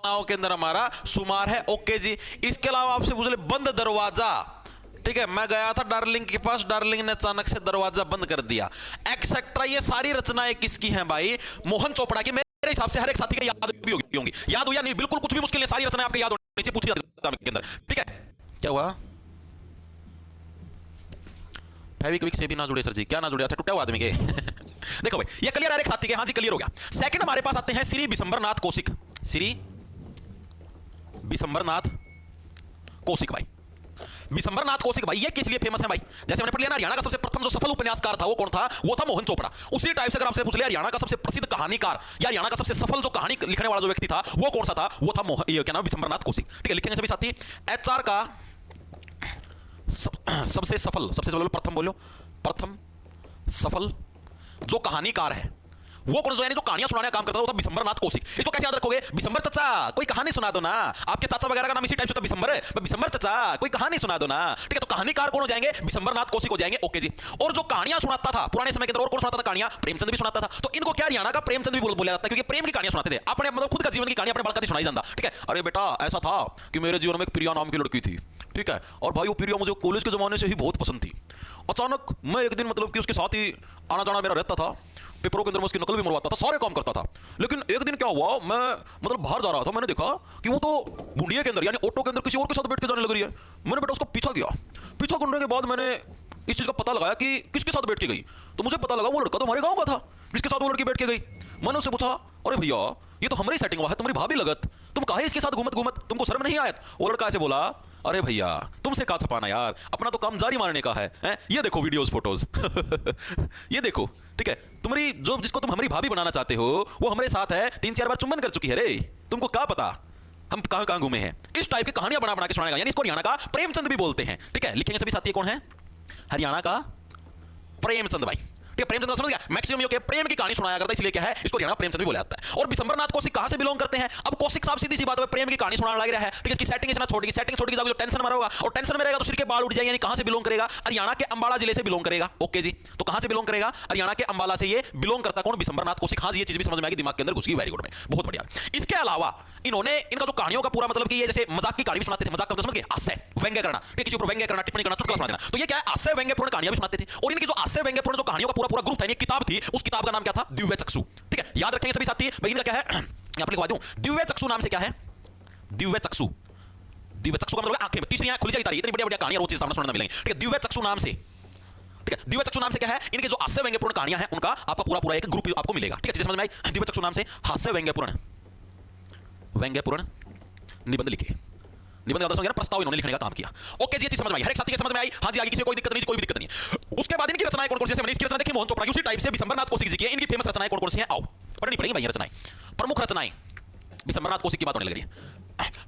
रचनाओं के अंदर हमारा शुमार है। ओके जी। इसके अलावा आपसे पूछ ले बंद दरवाजा, ठीक है, मैं गया था डार्लिंग के पास, डार्लिंग ने अचानक से दरवाजा बंद कर दिया, एक्सेट्रा। ये सारी रचनाएं किसकी हैं भाई? मोहन चोपड़ा की। मेरे हिसाब से हर एक साथी को याद भी होंगी। याद हो या नहीं, बिल्कुल कुछ भी मुश्किल नहीं, सारी रचनाएं आपके याद होनी चाहिए, पूछी एग्जाम के अंदर, ठीक है। क्या हुआ? फेविक्विक से भी ना जुड़े सर जी? क्या ना जुड़े? अच्छा, टूटा हुआ आदमी के। देखो भाई, ये क्लियर है एक साथी के। हाँ जी, क्लियर हो गया। सेकंड हमारे पास आते हैं श्री बिशंबरनाथ कौशिक। श्री बिशंबरनाथ कौशिक भाई। बिशंबरनाथ कौशिक भाई ये किस लिए फेमस है भाई? जैसे मैंने पढ़ लिया ना, हरियाणा का सबसे प्रथम जो सफल उपन्यासकार था वो कौन था? वो था मोहन चोपड़ा। उसी टाइप से अगर आपसे पूछ लिया हरियाणा का सबसे प्रसिद्ध कहानीकार या हरियाणा का सबसे सफल जो कहानी लिखने वाला जो व्यक्ति था वो कौन सा था? वो था ये क्या नाम? बिशंबरनाथ कौशिक। ठीक है, लिखेंगे सभी साथी। एचआर का सबसे सफल प्रथम बोलो, प्रथम सफल जो कहानीकार है वो कौन सा? यानी जो कहानियां सुनाने का काम करता था वो था बिशंबरनाथ कौशिक। इसको कैसे याद रखोगे? बिशंबर चाचा कोई कहानी सुना दो ना। आपके चाचा वगैरह का नाम इसी टाइप से था बिशंबर है, बिशंबर चाचा कोई कहानी सुना दो ना। ठीक है, तो कहानीकार कौन हो जाएंगे? बिशंबरनाथ कौशिक हो जाएंगे। ओके जी। और जो कहानियां सुनाता था पुराने समय के अंदर और कौन सुनाता था कहानियां? प्रेमचंद भी सुनाता था। तो इनको क्या हरियाणा का प्रेमचंद भी बोला जाता है, क्योंकि प्रेम की कहानियां सुनाते थे। अपने मतलब खुद का जीवन की कहानी अपने बालका सुनाई जाता। ठीक है, अरे बेटा ऐसा था कि मेरे जीवन में एक प्रिया नाम की लड़की थी, ठीक है, और भाई वो प्रिया मुझे कॉलेज के जमाने से ही बहुत पसंद थी। अचानक मैं एक दिन मतलब कि उसके साथ ही आना जाना मेरा रहता था, पेपरों के अंदर मैं उसकी नकल भी मरवाता था, सारे काम करता था। लेकिन एक दिन क्या हुआ, मैं मतलब बाहर जा रहा था, मैंने देखा कि वो तो बुंडिया के अंदर यानी ऑटो के अंदर किसी और के साथ बैठ के जाने लग रही है। मैंने बेटा उसको पीछा किया। पीछा करने के बाद मैंने इस चीज़ का पता लगाया कि किसके साथ बैठ के गई। तो मुझे पता लगा वो लड़का तो हमारे गाँव का था जिसके साथ वो लड़की बैठ के गई। मैंने उससे पूछा, अरे भैया ये तो हमारी सेटिंग हुआ है, तुम्हारी भाभी लगत, तुम काहे इसके साथ घूमत घूमत, तुमको शर्म नहीं आयत? वो लड़का ऐसे बोला, अरे भैया तुमसे का छपाना यार, अपना तो काम जारी मारने का है? ये देखो वीडियोस फोटोज। ये देखो, ठीक है, तुम्हारी जो जिसको तुम हमारी भाभी बनाना चाहते हो वो हमारे साथ है, 3-4 बार चुम्बन कर चुकी है रे, तुमको क्या पता हम कहां कहां घूमे हैं? इस टाइप की कहानियां बना बना के सुनाएगा, यानी इसको हरियाणा का प्रेमचंद भी बोलते हैं। ठीक है, लिखेंगे सभी साथी कौन है? हरियाणा का प्रेमचंद भाई। ठीक है, प्रेमचंद समझ गया। मैक्सिमम ये प्रेम की कहानी सुनाया करता है, इसलिए क्या है इसको हरियाणा प्रेमचंद भी बोला जाता है। और बिशंबरनाथ कौशिक कहां से बिलोंग करते हैं? अब कौशिक साहब सीधी सी बात है, प्रेम की कहानी सुनाने लग रहा है, ठीक है, इसकी सेटिंग इसना छोड़ के सेटिंग छोड़ के जाओगे तो टेंशन में रहोगा, और टेंशन में रहेगा तो सिर के बाल उठ जाएंगे। यानी कहां से बिलोंग करेगा? हरियाणा के अंबाला जिले से बिलोंग करेगा। ओके जी, तो कहां से बिलोंग करेगा? हरियाणा के अंबाला से ये बिलोंग करता कौन? बिशंबरनाथ कौशिक। हाँ जी, ये चीज भी समझ में आएगी, दिमाग के अंदर घुस गई, वेरी गुड, बहुत बढ़िया। इसके अलावा इन्होंने इनका जो कहानियों का पूरा मतलब कि ये जैसे मजाक की कहानी भी सुनाते थे, मजाक का समझ गए, हास्य व्यंग्य करना, किसी ऊपर व्यंग्य करना, टिप्पणी करना, चुटकुला सुना देना, तो ये क्या है हास्य व्यंग्यपूर्ण कहानियां भी सुनाते थे। और इनकी जो हास्य व्यंग्यपूर्ण जो कहानियों का पूरा पूरा ग्रुप था, किताब थी, उस किताब का नाम क्या था? दिव्य चक्षु। ठीक है, याद रखेंगे सभी साथी। भाई इनका क्या है, यहां पर लिखवा दूं, दिव्य चक्षु नाम से क्या है? दिव्य चक्षु। दिव्य चक्षु का मतलब आंखें, तीसरी आंख खुल जाएगी, इतनी बढ़िया बढ़िया कहानियां रोज सामने सुनने मिलेंगी। ठीक है, दिव्य चक्षु नाम से, ठीक है, दिव्य चक्षु नाम से क्या है? इनके जो हास्य व्यंग्यपूर्ण कहानियां हैं उनका आपका पूरा पूरा एक ग्रुप आपको मिलेगा। ठीक है, चीज समझ में आई? दिव्य चक्षु नाम से हास्य व्यंग्यपूर्ण निबंध लिखे, निबंध का मतलब प्रस्ताव इन्होंने लिखने का काम किया। ओके जी, ये चीज समझ में आई, हर एक साथी के समझ में आई। हाँ जी, आगे किसी को कोई दिक्कत नहीं, कोई भी दिक्कत नहीं। उसके बाद इनकी रचनाएं कौन-कौन सी हैं? इसकी रचना देखिए मोहन चोपड़ा की, उसी टाइप से बिशंबरनाथ कौशिक जी की है। इनकी फेमस रचनाएं कौन-कौन सी हैं? आओ पढ़नी पड़ेगी भाई रचनाएं, प्रमुख रचनाएं। बिशंबरनाथ कौशिक की बात होने लग रही है।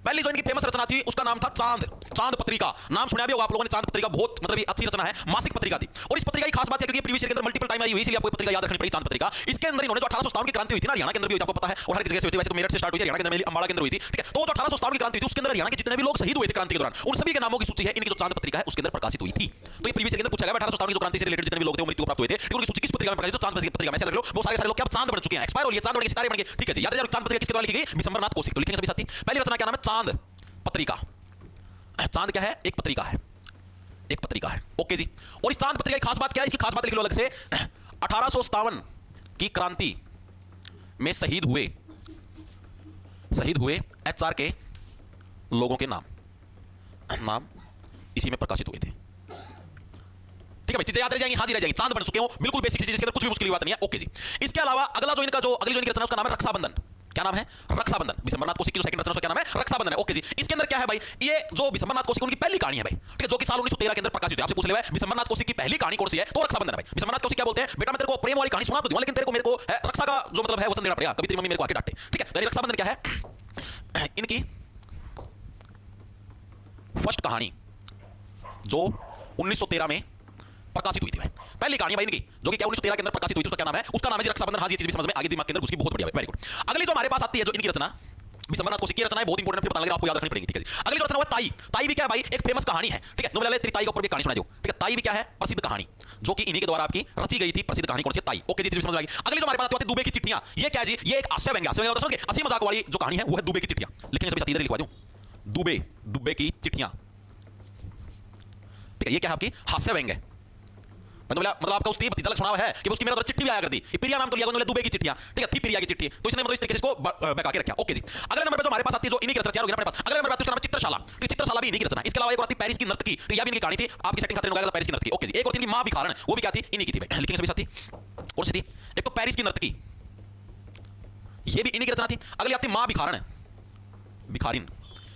पहली जो इनकी फेमस रचना थी उसका नाम था चांद। चांद पत्रिका नाम सुना भी होगा आप लोगों ने। चांद पत्रिका बहुत मतलब ये अच्छी रचना है, मासिक पत्रिका थी। और इस पत्रिका की खास बात है क्योंकि प्रीवियस ईयर के अंदर मल्टीपल टाइम आई हुई, इसलिए आपको पत्रिका याद रखनी पड़ेगी, चांद पत्रिका। इसके अंदर इन्होंने जो 1857 की क्रांति हुई थी ना, हरियाणा के अंदर भी आपको पता है, और हर जगह से हुई थी, वैसे तो मेरठ से स्टार्ट हुई थी, हरियाणा के अंदर मेनली अंबाला के अंदर हुई थी। ठीक है, तो जो 1857 की क्रांति थी उसके अंदर हरियाणा के जितने भी लोग शहीद हुए थे क्रांति के दौरान, उन सभी के नामों की सूची है इनकी जो चांद पत्रिका है उसके अंदर प्रकाशित हुई थी। तो ये प्रीवियस ईयर के अंदर पूछा गया 1857 की जो क्रांति से रिलेटेड जितने भी लोग थे मृत्यु प्राप्त हुए थे, उनकी सूची किस पत्रिका में प्रकाशित? तो चांद पत्रिका में। ऐसे रख लो वो सारे लोग क्या चांद बन चुके हैं, एक्सपायर हो लिए, चांद बन के सितारे बन गए। ठीक है जी, याद रखो चांद पत्रिका किसके द्वारा लिखी गई? बिशंबरनाथ कौशिक। तो लिखेंगे सभी साथी, पहली रचना क्या नाम है? चांद पत्रिका। चांद क्या है? एक पत्रिका है, एक पत्रिका है। ओके जी, और इस चांद पत्रिका की खास बात क्या है? इसकी खास बात लिख लो अलग से। 1857 की क्रांति में शहीद हुए एचआर के लोगों के नाम इसी में प्रकाशित हुए थे। ठीक है भाई, चीजें याद रह जाएंगी। हाँ जी, रह जाएंगी। चांद बन चुके हो, बिल्कुल बेसिक चीज, इसके अंदर कुछ भी मुश्किल बात नहीं है। ओके जी, इसके अलावा अगला जो इनका जो अगली जो इनकी रचना है उसका नाम है रक्षाबंधन। क्या नाम है? रक्षाबंधन। बिशंबरनाथ कौशिक की जो सेकंड रचना क्या नाम है? रक्षाबंधन है। ओके जी, इसके अंदर क्या है भाई? ये जो बिशंबरनाथ कौशिक उनकी पहली कहानी है भाई, ठीक है, जो कि साल 1913 के अंदर प्रकाशित हुई। आपसे पूछ ले भाई बिशंबरनाथ कौशिक की पहली कहानी कौन सी है? तो रक्षाबंधन है भाई। बिशंबरनाथ कौशिक क्या बोलते हैं? बेटा मैं तेरे को प्रेम वाली कहानी सुना तो दूंगा, लेकिन तेरे को मेरे को रक्षा का जो मतलब है वचन देना पड़ेगा, कभी तेरी मम्मी मेरे को आके डांटे। ठीक है, तो रक्षाबंधन क्या है? इनकी फर्स्ट कहानी जो 1913 में प्रकाशित हुई थी भाई, पहली कहानी भाई इनकी जो कि क्या 1913 के अंदर प्रकाशित हुई थी, उसका क्या नाम है? उसका नाम है जी रक्षाबंधन। हाँ जी, चीज भी समझ में आगे, दिमाग के अंदर घुस गई, बहुत बढ़िया, वेरी गुड। अगली जो हमारे पास आती है जो इनकी रचना, बिशंबरनाथ कौशिक की रचनाएं बहुत इंपॉर्टेंट, फिर बताना, लेकिन आपको याद रखनी पड़ेगी, ठीक है जी। अगली जो रचना हुआ ताई। ताई भी क्या है भाई, एक फेमस कहानी है, ठीक है। नोवेल त्रिताई के ऊपर भी कहानी सुनाई दो, ठीक है। ताई भी क्या है, प्रसिद्ध कहानी, जो कि इन्हीं के द्वारा आपकी रची गई थी। प्रसिद्ध कहानी कौन सी है, ताई। ओके जी, समझ में आएगी। अगली जो हमारे पास आती है दुबे की चिट्ठियां। ये क्या है जी, ये एक हास्य व्यंग्य, हंसी मजाक वाली जो कहानी है वो है दुबे की चिट्ठियां। लिखेंगे सभी साथी, इधर लिखवा दूं, दुबे की चिट्ठियां, ठीक है। ये क्या है, आपकी हास्य व्यंग्य। मतलब आपका उसकी भतीजा लग सुना है कि उसकी मेरे चिट्ठी भी आया करती, पिरिया नाम तो लिया दुबे की चिट्ठियां, ठीक है, थी पिरिया की चिट्ठी, तो इसने मतलब इस तरीके से इसको बका के रखा। ओके जी। अगले नंबर पे जो हमारे पास आती है, जो इन्हीं की रचना हमारे पास, अगले नंबर पे आती है उसका नाम चित्रशाला, ठीक, चित्रशाला भी इन्हीं की रचना। इसके अलावा एक और आती है पेरिस की नर्तकी, ठीक, यह भी इनकी कहानी थी, आपकी सेटिंग खातिर लगाया था पेरिस की नर्तकी। ओके जी। एक और थी मां भिखारन, वो भी क्या थी, इन्हीं की थी भाई। लिखेंगे सभी साथी, कौन सी थी, एक तो पेरिस की नर्तकी, ये भी इन्हीं की रचना थी। अगली आती मां भिखारन, भिखारिन,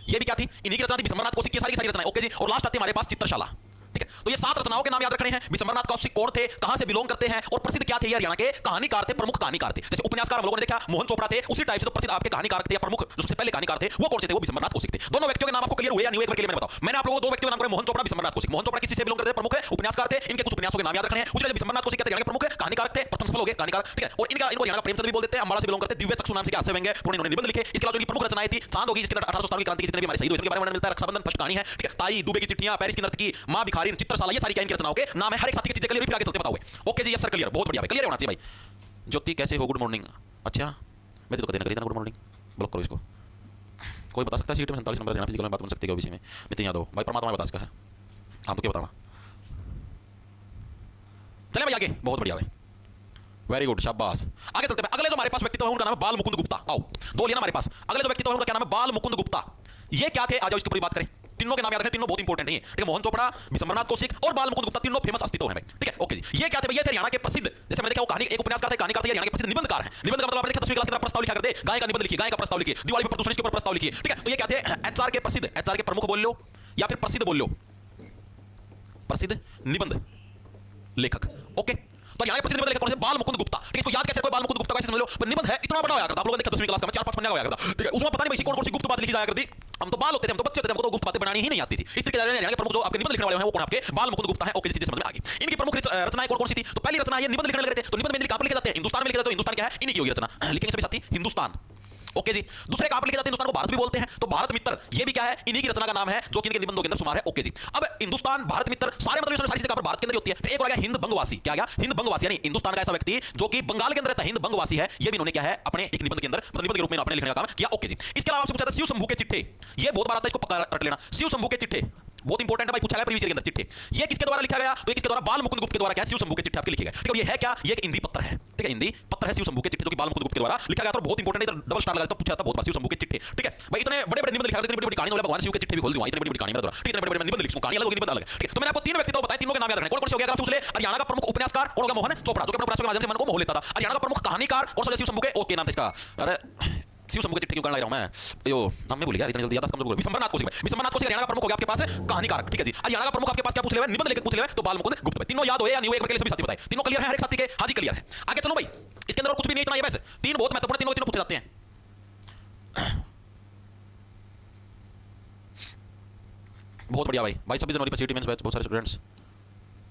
ये भी क्या थी, इन्हीं की रचना थी। बिशंबरनाथ कौशिक की सारी रचनाएं। ओके जी। और लास्ट आती है हमारे पास चित्रशाला, ठीक है। तो ये 7 रचनाओं के नाम याद रखने हैं। बिशंबरनाथ कौशिक कौन थे, कहां से बिलोंग करते हैं और प्रसिद्ध क्या थे, हरियाणा के कहानीकार थे, प्रमुख कहानीकार थे। जैसे उपन्यासकार हम लोगों ने देखा मोहन चोपड़ा थे, उसी टाइप से तो प्रसिद्ध आपके कहानीकार थे या प्रमुख जो सबसे पहले कहानीकार थे वो कौन से थे, वो बिशंबरनाथ कौशिक थे। दोनों व्यक्तियों के नाम आपको क्लियर हुए या नहीं हुए, एक बार क्लियर मैंने बताओ। मैंने आप लोगों को 2 व्यक्तियों के नाम करे, मोहन चोपड़ा, बिशंबरनाथ कौशिक। मोहन चोपड़ा किसी से बिलोंग करते थे, प्रमुख उपन्यासकार थे, इनके कुछ उपन्यासों के नाम याद रखने हैं। उसके बिशंबरनाथ कौशिक कहते हैं प्रमुख कहानीकार थे, प्रथम सफल हो गए कहानीकार, ठीक है। और इनको हरियाणा का प्रेमचंद भी बोल देते हैं, अम्बाड़ा से बिलोंग करते हैं, दिव्य चक्षु नाम से क्या हास्य व्यंग्य पूर्ण इन्होंने निबंध लिखे। इसके अलावा जो प्रमुख रचनाएं थी, चांद होगी जिसके 1817 की क्रांति जितने भी हमारे शहीद हुए उनके बारे में मिलता है, रक्षाबंधन फर्स्ट कहानी है, ठीक है। ताई, दुबे की चिट्ठियां, पेरिस की नर्तकी, मां भिखारिन, चित्रशाला, ये सारी क्या इनकी रचनाओं के नाम है। हर एक साथी की चीजें क्लियर, फिर आगे चलते बताओगे। ओके जी, यस सर, क्लियर, बहुत बढ़िया भाई, क्लियर होना चाहिए भाई। ज्योति कैसे हो, गुड मॉर्निंग। अच्छा मैं तो कहते ना गुड मॉर्निंग, ब्लॉक करो इसको। कोई बता सकता है सीट में 47 नंबर देना, फिजिकल में बात बन सकती है ओबीसी में। नितिन यादव भाई, परमात्मा बता इसका है, हम तो क्या बताना। चले भाई आगे, बहुत बढ़िया भाई, वेरी गुड, शाबाश। आगे चलते हैं। अगले जो हमारे पास व्यक्तित्व है उनका नाम है बाल मुकुंद गुप्ता। आओ 2 लिया हमारे पास। अगले जो व्यक्तित्व है उनका क्या नाम है, बाल मुकुंद गुप्ता। ये क्या थे, आ जाओ इसके ऊपर बात करें। तीनों के नाम याद रखें, तीनों बहुत इंपॉर्टेंट है, ठीक है। मोहन चोपड़ा, बिशंबरनाथ कौशिक और बाल मुकुंद गुप्ता, तीनों फेमस अस्तित्व हैं भाई, ठीक है। ओके जी। ये क्या थे भाई, ये थे हरियाणा के प्रसिद्ध, जैसे मैंने देखा वो कहानी, एक उपन्यासकार थे, कहानीकार थे, हरियाणा के प्रसिद्ध निबंधकार हैं। निबंध का मतलब आपने देखा 10वीं क्लास के प्रस्ताव लिखा करते, गाय का निबंध लिखिए, गाय का प्रस्ताव लिखिए, दिवाली पर प्रदूषण के ऊपर प्रस्ताव लिखिए, ठीक है। तो ये क्या थे, एचआर के प्रसिद्ध, एचआर के प्रमुख बोल लो या फिर प्रसिद्ध बोल लो, प्रसिद्ध निबंध लेखक। ओके, तो यहाँ प्रसिद्ध निबंध लेखक कौन है, बाल मुकुंद गुप्ता, ठीक है। इसको याद कैसे कोई बाल मुकुंद गुप्ता कैसे समझ लो, पर निबंध है इतना बड़ा होया करता, आप लोगों ने देखा 10वीं क्लास का 4-5 पन्ने का होया करता, ठीक है। उसमें पता नहीं भाई कौन कौन सी गुप्त बात लिखी जाया करती। हम तो बाल होते थे, हम तो बच्चे होते थे, हमको तो गुप्त बातें बनानी ही नहीं आती थी। इस तरीके से हरियाणा के प्रमुख जो आपके निबंध लिखने वाले हैं वो कौन, आपके बाल मुकुंद गुप्ता है। ओके, चीजें समझ में आ गई। इनकी प्रमुख रचनाएं कौन कौन सी थी, तो पहली रचना ये निबंध लिखने लगे थे, तो निबंध में कहां पर लिखे जाते हैं, हिंदुस्तान में लिखे जाते हैं। हिंदुस्तान क्या है, इन्हीं की होगी रचना, लिखेंगे सभी साथी, हिंदुस्तान। ओके जी। दूसरे कहां पर लिखे जाते हैं, हिंदुस्तान को भारत भी बोलते हैं, तो भारत मित्र ये भी क्या है, इन्हीं की रचना का नाम है, जो कि इनके निबंधों के अंदर शुमार है। ओके जी। अब हिंदुस्तान, भारत मित्र, सारे मतलब सारी चीजें भारत के अंदर होती है। फिर एक और आ गया हिंद बंगवासी, क्या गया, हिंद बंगवासी, यानी हिंदुस्तान का ऐसा व्यक्ति जो कि बंगाल के अंदर रहता है, हिंद बंगवासी है, ये भी इन्होंने क्या है अपने एक निबंध के अंदर, मतलब निबंध के रूप में अपने लिखने का काम किया। ओके जी। इसके अलावा आपसे पूछा था शिव शंभू के चिट्ठे, ये बहुत बार आता है, इसको पकड़ रख लेना। शिव शंभू के चिट्ठे बहुत इंपॉर्टेंट है भाई, पूछा गया प्रीवियस ईयर के अंदर। चिट्ठे ये किसके द्वारा लिखा गया, तो किसके द्वारा, बाल मुकुंद गुप्त के द्वारा क्या है, शिव शंभू के चिट्ठे आपके लिखे गए, ठीक है। और ये है क्या, ये एक हिंदी पत्र है, ठीक है, हिंदी पत्र है शिव शंभू के चिट्ठे, जो कि बाल मुकुंद गुप्त के द्वारा लिखा गया था। बहुत इंपॉर्टेंट है, डबल स्टार लगा तो पूछा था बहुत बार, शिव शंभू के चिट्ठे, ठीक है भाई। इतने बड़े बड़े निबंध लिखा, इतनी बड़ी कहानी वाला भगवान शिव के चिट्ठे भी खोल दूंगा, इतनी बड़ी कहानी मेरे द्वारा, ठीक है। बड़े बड़े निबंध लिखूं, कहानी अलग होगी, निबंध अलग, ठीक है। तो मैंने आपको 3 व्यक्तित्व बताए, तीनों के नाम याद रखने। कौन कौन से हो गया, पूछ ले। हरियाणा का प्रमुख उपन्यासकार कौन होगा, मोहन चोपड़ा, जो कि अपने उपन्यासों के माध्यम से मन को मोह लेता था। हरियाणा का प्रमुख कहानीकार कौन सा, शिव शंभू के, ओके नाम था इसका, अरे शिव शंभू के चिट्ठी क्यों करना लग रहा हूं मैं, यो नाम में भूल गया, इतनी जल्दी याद कम भूल। बिशंबरनाथ कौशिक, बिशंबरनाथ कौशिक हरियाणा का प्रमुख हो गया आपके पास कहानीकार, ठीक है जी। हरियाणा का प्रमुख आपके पास क्या पूछ ले, निबंध लेखक पूछ ले, तो बाल मुकुंद गुप्ता। तीनों याद हुए या नहीं हुए, एक बार के लिए सभी साथी बताएं। तीनों क्लियर है हर एक साथी के, हां जी क्लियर है। आगे चलो भाई, इसके अंदर और कुछ भी नहीं, इतना ही बस। 3 बहुत महत्वपूर्ण, तीनों पूछे जाते हैं। बहुत बढ़िया भाई, 26 जनवरी पर सीटी मेंस बैच बहुत सारे स्टूडेंट्स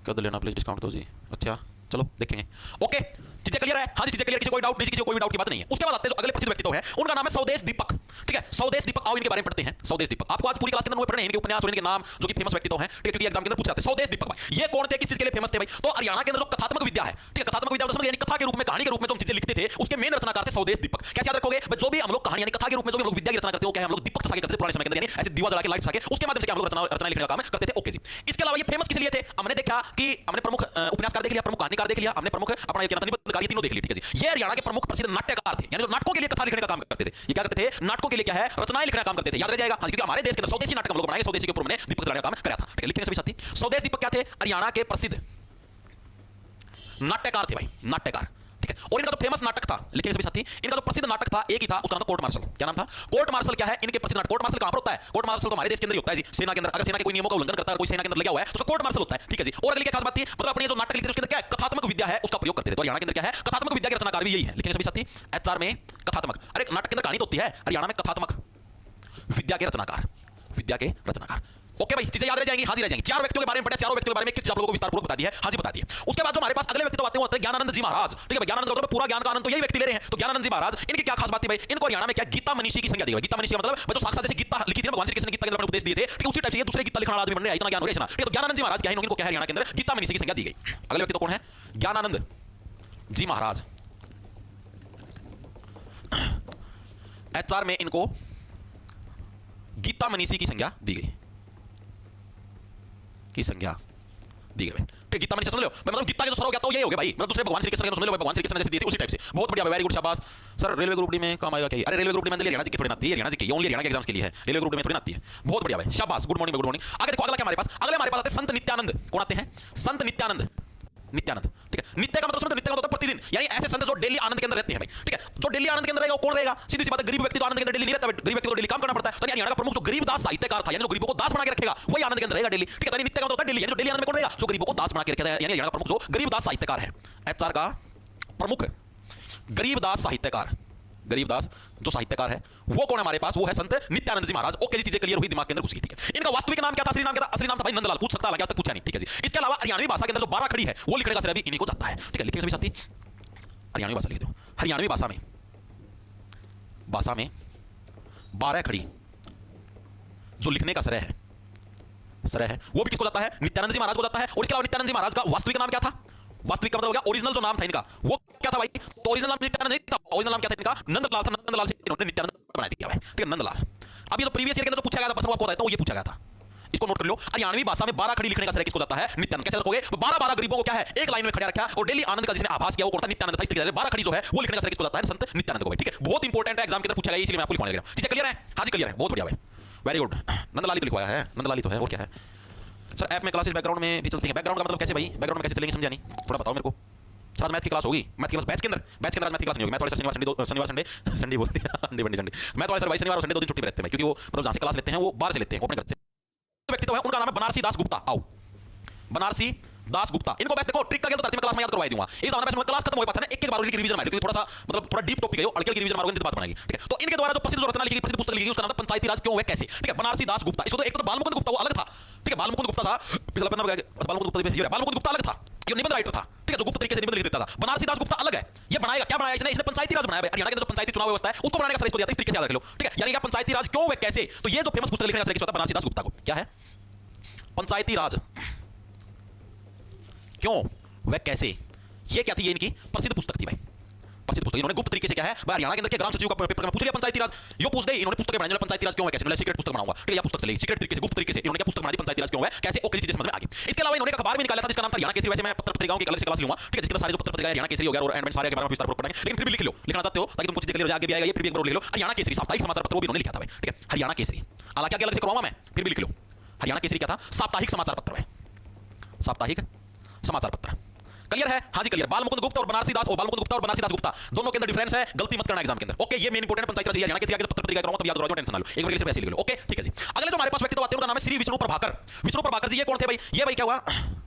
कर लेना प्लीज, डिस्काउंट दो जी। अच्छा चलो देखेंगे। ओके, चीजें क्लियर है, हाँ जी चीजें क्लियर, किसी कोई डाउट नहीं, किसी को कोई डाउट की बात नहीं है। उसके बाद आते हैं जो अगले प्रसिद्ध व्यक्तित्व है, उनका नाम है स्वदेश दीपक, ठीक है। स्वदेश दीपक, आओ इनके बारे में पढ़ते हैं। स्वदेश दीपक आपको आज पूरी क्लास के अंदर पढ़ने हैं, इनके उपन्यास और इनके नाम जो कि फेमस व्यक्तित्व हैं, ठीक है, क्योंकि एग्जाम के अंदर पूछे जाते हैं। स्वदेश दीपक भाई ये कौन थे, किस चीज के लिए फेमस थे भाई, तो हरियाणा के अंदर जो कथात्मक विद्या है, ठीक है, कथात्मक विद्या समझ यानी कथा के रूप में, कहानी के रूप में जो चीजें लिखते थे, उसके मेन रचनाकार थे स्वदेश दीपक। कैसे याद रखोगे, जो भी हम लोग कहानी यानी कथा के रूप में जो भी हम लोग विद्या की रचना करते हो, क्या हम लोग दीपक सके करते थे पुराने समय के अंदर, यानी ऐसे दिवा जला के लाइट सके, उसके माध्यम से हम लोग रचना लिखने का काम करते थे। ओके जी। इसके अलावा ये फेमस किस लिए थे, हमने देखा कि हमने प्रमुख उपन्यासकार देख लिया, प्रमुख कहानीकार देख लिया, हमने प्रमुख अपना ये निबंधकार, ये तीनों देख लिए, ठीक है जी। ये हरियाणा के प्रमुख प्रसिद्ध नाट्यकार थे, यानी जो नाटकों के लिए कथा लिखने का काम करते थे। ये क्या करते थे, नाटकों के लिए क्या है, रचनाएं लिखने का काम करते थे। याद रह जाएगा, क्योंकि हमारे देश के अंदर स्वदेशी नाटक हम लोग बनाए, स्वदेशी के ऊपर मैंने दीपक जलाने का काम कराया था, ठीक है। लिखते हैं सभी साथी, स्वदेश दीपक क्या थे, हरियाणा के प्रसिद्ध नाट्यकार थे भाई, नाट्यकार, ठीक है। और इनका जो फेमस नाटक था, लिखेंगे सभी साथी, इनका जो प्रसिद्ध नाटक था एक ही था, उसका नाम था कोर्ट मार्शल। क्या नाम था, कोर्ट मार्शल। क्या है इनके प्रसिद्ध नाटक, कोर्ट मार्शल कहां पर होता है, कोर्ट मार्शल तो हमारे देश के अंदर ही होता है जी, सेना के अंदर। अगर सेना के कोई नियमों का उल्लंघन करता है, कोई सेना के अंदर लगा हुआ है, तो उसका कोर्ट मार्शल होता है, ठीक है जी। और अगली क्या खास बात थी, मतलब अपने जो नाटक लिखते थे उसके अंदर क्या है, कथात्मक विद्या है, उसका प्रयोग करते थे। तो हरियाणा के अंदर क्या है, कथात्मक विद्या के रचनाकार भी यही है, लिखेंगे सभी साथी, एचआर में कथात्मक। अरे नाटक के अंदर कहानी तो होती है, हरियाणा में कथात्मक विद्या के रचनाकार, विद्या के रचनाकार। ओके भाई, चीजें याद रह जाएंगी? हाँ जी रह जाएंगी। चार व्यक्तियों के बारे में पढ़ा, चारों व्यक्तियों के बारे में एक चीज आप लोगों को विस्तारपूर्वक बता दी है। हाँ जी बता दी है। उसके बाद जो हमारे पास अगले व्यक्ति तो आते हैं ज्ञानानंद जी महाराज। ठीक है, ज्ञानानंद का मतलब पूरा ज्ञान का आनंद तो यही व्यक्ति ले रहे हैं। तो ज्ञानानंद जी महाराज, इनकी क्या खास बात थी भाई? इनको हरियाणा में क्या गीता मनीषी की संज्ञा दी गई। गीता मनीषी का मतलब जो साक्षात जैसे गीता लिखी थी ना, भगवान श्री कृष्ण ने गीता के अंदर उपदेश दिए थे, ठीक है, उसी टाइप से ये दूसरे गीता लिखने वाला आदमी बनने इतना ज्ञान हो गया ना। ठीक है, तो ज्ञानानंद जी महाराज क्या है, इनको क्या है, हरियाणा के अंदर गीता मनीषी की संज्ञा दी गई। अगले व्यक्ति तो कौन है? ज्ञानानंद जी महाराज। एचआर में इनको गीता मनीषी की संज्ञा दी गई, की संज्ञा दी गई। ठीक, गीता मनीषी समझ लो, मतलब गीता के जो सर हो गया तो ये हो गया भाई, मतलब दूसरे भगवान श्री कृष्ण के समझ लो, भगवान श्री कृष्ण ने जैसे दिए थे उसी टाइप से। बहुत बढ़िया, वेरी गुड, शाबाश सर। रेलवे ग्रुप डी में काम आएगा क्या? अरे रेलवे ग्रुप डी में हरियाणा जी की थोड़ी आती है, हरियाणा जी की ओनली हरियाणा के एग्जाम्स के लिए है, रेलवे ग्रुप डी में थोड़ी आती है। बहुत बढ़िया भाई, शाबाश, गुड मॉर्निंग, गुड मॉर्निंग। आगे देखो, अगला क्या हमारे पास? अगले हमारे पास आते हैं संत नित्यानंद। कौन आते हैं? संत नित्यानंद। नित्यानंद, ठीक है, नित्य का मतलब समझते, नित्य का मतलब प्रतिदिन, यानी ऐसे संत जो डेली आनंद के अंदर रहते हैं भाई। ठीक है, जो डेली आनंद के अंदर रहेगा वो कौन रहेगा? सीधी सी बात है, गरीब व्यक्ति तो आनंद के अंदर डेली नहीं रहता, गरीब व्यक्ति को डेली काम करना पड़ता है। तो हरियाणा का प्रमुख जो गरीबदास साहित्यकार था, यानी जो गरीबों को दास बना के रखेगा, वही आनंद के अंदर रहेगा डेली। ठीक है, तो नित्य का मतलब डेली, यानी जो डेली आनंद में कौन रहेगा? जो गरीबों को दास बना के रखेगा, यानी हरियाणा का प्रमुख जो गरीबदास साहित्यकार है। एचआर का प्रमुख गरीबदास साहित्यकार, गरीबदास जो साहित्यकार है वो कौन है हमारे पास? वो है संत नित्यानंद जी महाराज। ओके जी, चीजें क्लियर हुई, दिमाग के अंदर घुस गई। ठीक है, इनका वास्तविक नाम क्या था? असली नाम क्या था? असली नाम था भाई नंदलाल। पूछ सकता है, आज तक पूछा नहीं। ठीक है जी। इसके अलावा हरियाणवी भाषा के अंदर जो 12 खड़ी है वो लिखने का श्रेय भी इन्हीं को जाता है। ठीक है, लिखने से भी साथी हरियाणवी भाषा लिख दो। हरियाणवी भाषा में 12 खड़ी जो लिखने का श्रेय है वो भी किसको जाता है? नित्यानंद जी महाराज को जाता है। और इसके अलावा नित्यानंद जी महाराज का वास्तविक नाम क्या था? वास्तविक का मतलब हो गया ओरिजिनल जो नाम था इनका वो क्या था भाई? तो ओरिजिनल नाम नित्यानंद नहीं था, ओरिजिनल नाम क्या था इनका? नंदलाल था। नंदलाल से इन्होंने नित्यानंद बना दिया भाई। ठीक है, नंदलाल। अब ये तो प्रीवियस ईयर के अंदर जो पूछा गया था प्रश्न, आपको बताता हूं, ये पूछा गया था, इसको नोट कर लो। हरियाणवी भाषा में 12 खड़ी लिखने का श्रेय किसको जाता है? नित्यानंद। कैसे रखोगे? 12 गरीबों को क्या है? एक लाइन में खड़ा रखा और डेली आनंद का जिसने आभास किया वो कौन था? नित्यानंद था। इस तरीके से 12 खड़ी जो है वो लिखने का श्रेय किसको जाता है? संत नित्यानंद को भाई। ठीक है, बहुत इंपॉर्टेंट है, एग्जाम के अंदर पूछा गया, इसलिए मैं आपको लिखवाने लग रहा हूं। चीजें क्लियर है? हाँ जी क्लियर है, बहुत बढ़िया भाई, वेरी गुड। नंदलाल तो लिखवाया है, नंदलाल तो है, और क्या है सर? ऐप में क्लासेस बैकग्राउंड में भी चलती है। बैकग्राउंड का मतलब कैसे भाई? बैकग्राउंड में कैसे चलेंगे समझा नहीं, थोड़ा बताओ मेरे को। सर आज मैथ की क्लास होगी, मैथ की क्लास बैच के अंदर आज मैथ की क्लास नहीं होगी। मैथ वाले सर शनिवार बोलते हैं मैथ वाले सर भाई शनिवार और संडे 2 दिन छुट्टी पे रहते हैं क्योंकि वो मतलब जहां से क्लास लेते हैं वो बाहर से लेते हैं, वो अपने घर से। व्यक्ति तो है, उनका नाम है बनारसी दास गुप्ता। आओ, बनारसी दास गुप्ता। इनको बस देखो, ट्रिक का गेम तो धरती में क्लास में याद करवाई दूंगा। एक तो हमारे क्लास खत्म हो पाता है ना, एक बार रिवीजन मारो क्योंकि थोड़ा सा मतलब थोड़ा डीप टॉपिक है, अड़के की रिवीजन मारोगे तो बात बनाएगी। ठीक है, तो इनके द्वारा जो प्रसिद्ध रचना लिखी, प्रसिद्ध पुस्तक लिखी उसका नाम था पंचायती राज क्यों हुआ कैसे। ठीक है, बनारसी दास गुप्ता। इसको तो एक तो बालमुकुंद गुप्ता वो अलग था। ठीक है, बालमुकुंद गुप्ता था, पिछला पन्ना बालमुकुंद गुप्ता अलग था, ये निबंध राइटर था। ठीक है, जो गुप्त तरीके से निबंध लिख देता था। बनारसी दास गुप्ता अलग है। ये बनाएगा क्या? बनाया इसने पंचायती राज बनाया। हरियाणा के जो पंचायती चुनाव व्यवस्था है उसको बनाने का श्रेय इसको दिया था। इस तरीके से याद रख लो। ठीक है, यानी क्या पंचायती राज क्यों हुआ कैसे, तो ये जो फेमस पुस्तक लिखने का श्रेय बनारसी दास गुप्ता को। क्या है? पंचायती राज क्यों वह कैसे। ये क्या थी? ये इनकी प्रसिद्ध पुस्तक थी भाई, प्रसिद्ध पुस्तक। इन्होंने गुप्त तरीके से क्या है हरियाणा के अंदर के ग्राम सचिव का पेपर में पूछ लिया पंचायती राज, यो पूछ दे। इन्होंने पुस्तकें बनाई, पंचायती राज क्यों है कैसे, मैं सीक्रेट पुस्तक बनाऊंगा। ठीक है, या पुस्तक चलेगी सीक्रेट तरीके से, गुप्त तरीके से इन्होंने क्या पुस्तक बनाई पंचायती राज क्यों है कैसे। ओके, चीजें समझ में आ गई। इसके अलावा इन्होंने अखबार भी निकाला था जिसका नाम था हरियाणा केसरी। वैसे मैं पत्र पत्रिकाओं की अलग से क्लास लूंगा। ठीक है, जिसके सारे जो पत्र पत्रिका हरियाणा केसरी हो गया और एंड सारे के बारे में विस्तार पढ़ेंगे, लेकिन फिर भी लिख लो, लिखना चाहते हो ताकि तुमको चीजें क्लियर हो जाए, आगे भी आएगा, ये फिर भी एक बार लिख लो। हरियाणा केसरी साप्ताहिक समाचार पत्र वो भी इन्होंने लिखा था भाई। ठीक है, हरियाणा केसरी, हालांकि आगे अलग से करवाऊंगा मैं, फिर भी लिख लो। हरियाणा केसरी क्या था? साप्ताहिक समाचार पत्र है, साप्ताहिक समाचार पत्र। क्लियर है? हाँ जी क्लियर। बालमुकुंद गुप्ता और बनारसी दास, बालमुकुंद गुप्ता और बनारसी दास गुप्ता दोनों के अंदर डिफरेंस है, गलती मत करना एग्जाम के अंदर। ओके, ये मेन इंपोर्टेंट पंचायत राज हरियाणा के पत्र पत्रिका कराऊंगा तब याद रखो, टेंशन ना लो, एक बार सिर्फ ऐसे लिख लो। ओके ठीक है जी। अगले जो हमारे पास व्यक्ति तो आते हैं उनका नाम है श्री विष्णु प्रभाकर। विष्णु प्रभाकर जी ये कौन थे भाई? ये भाई क्या हुआ,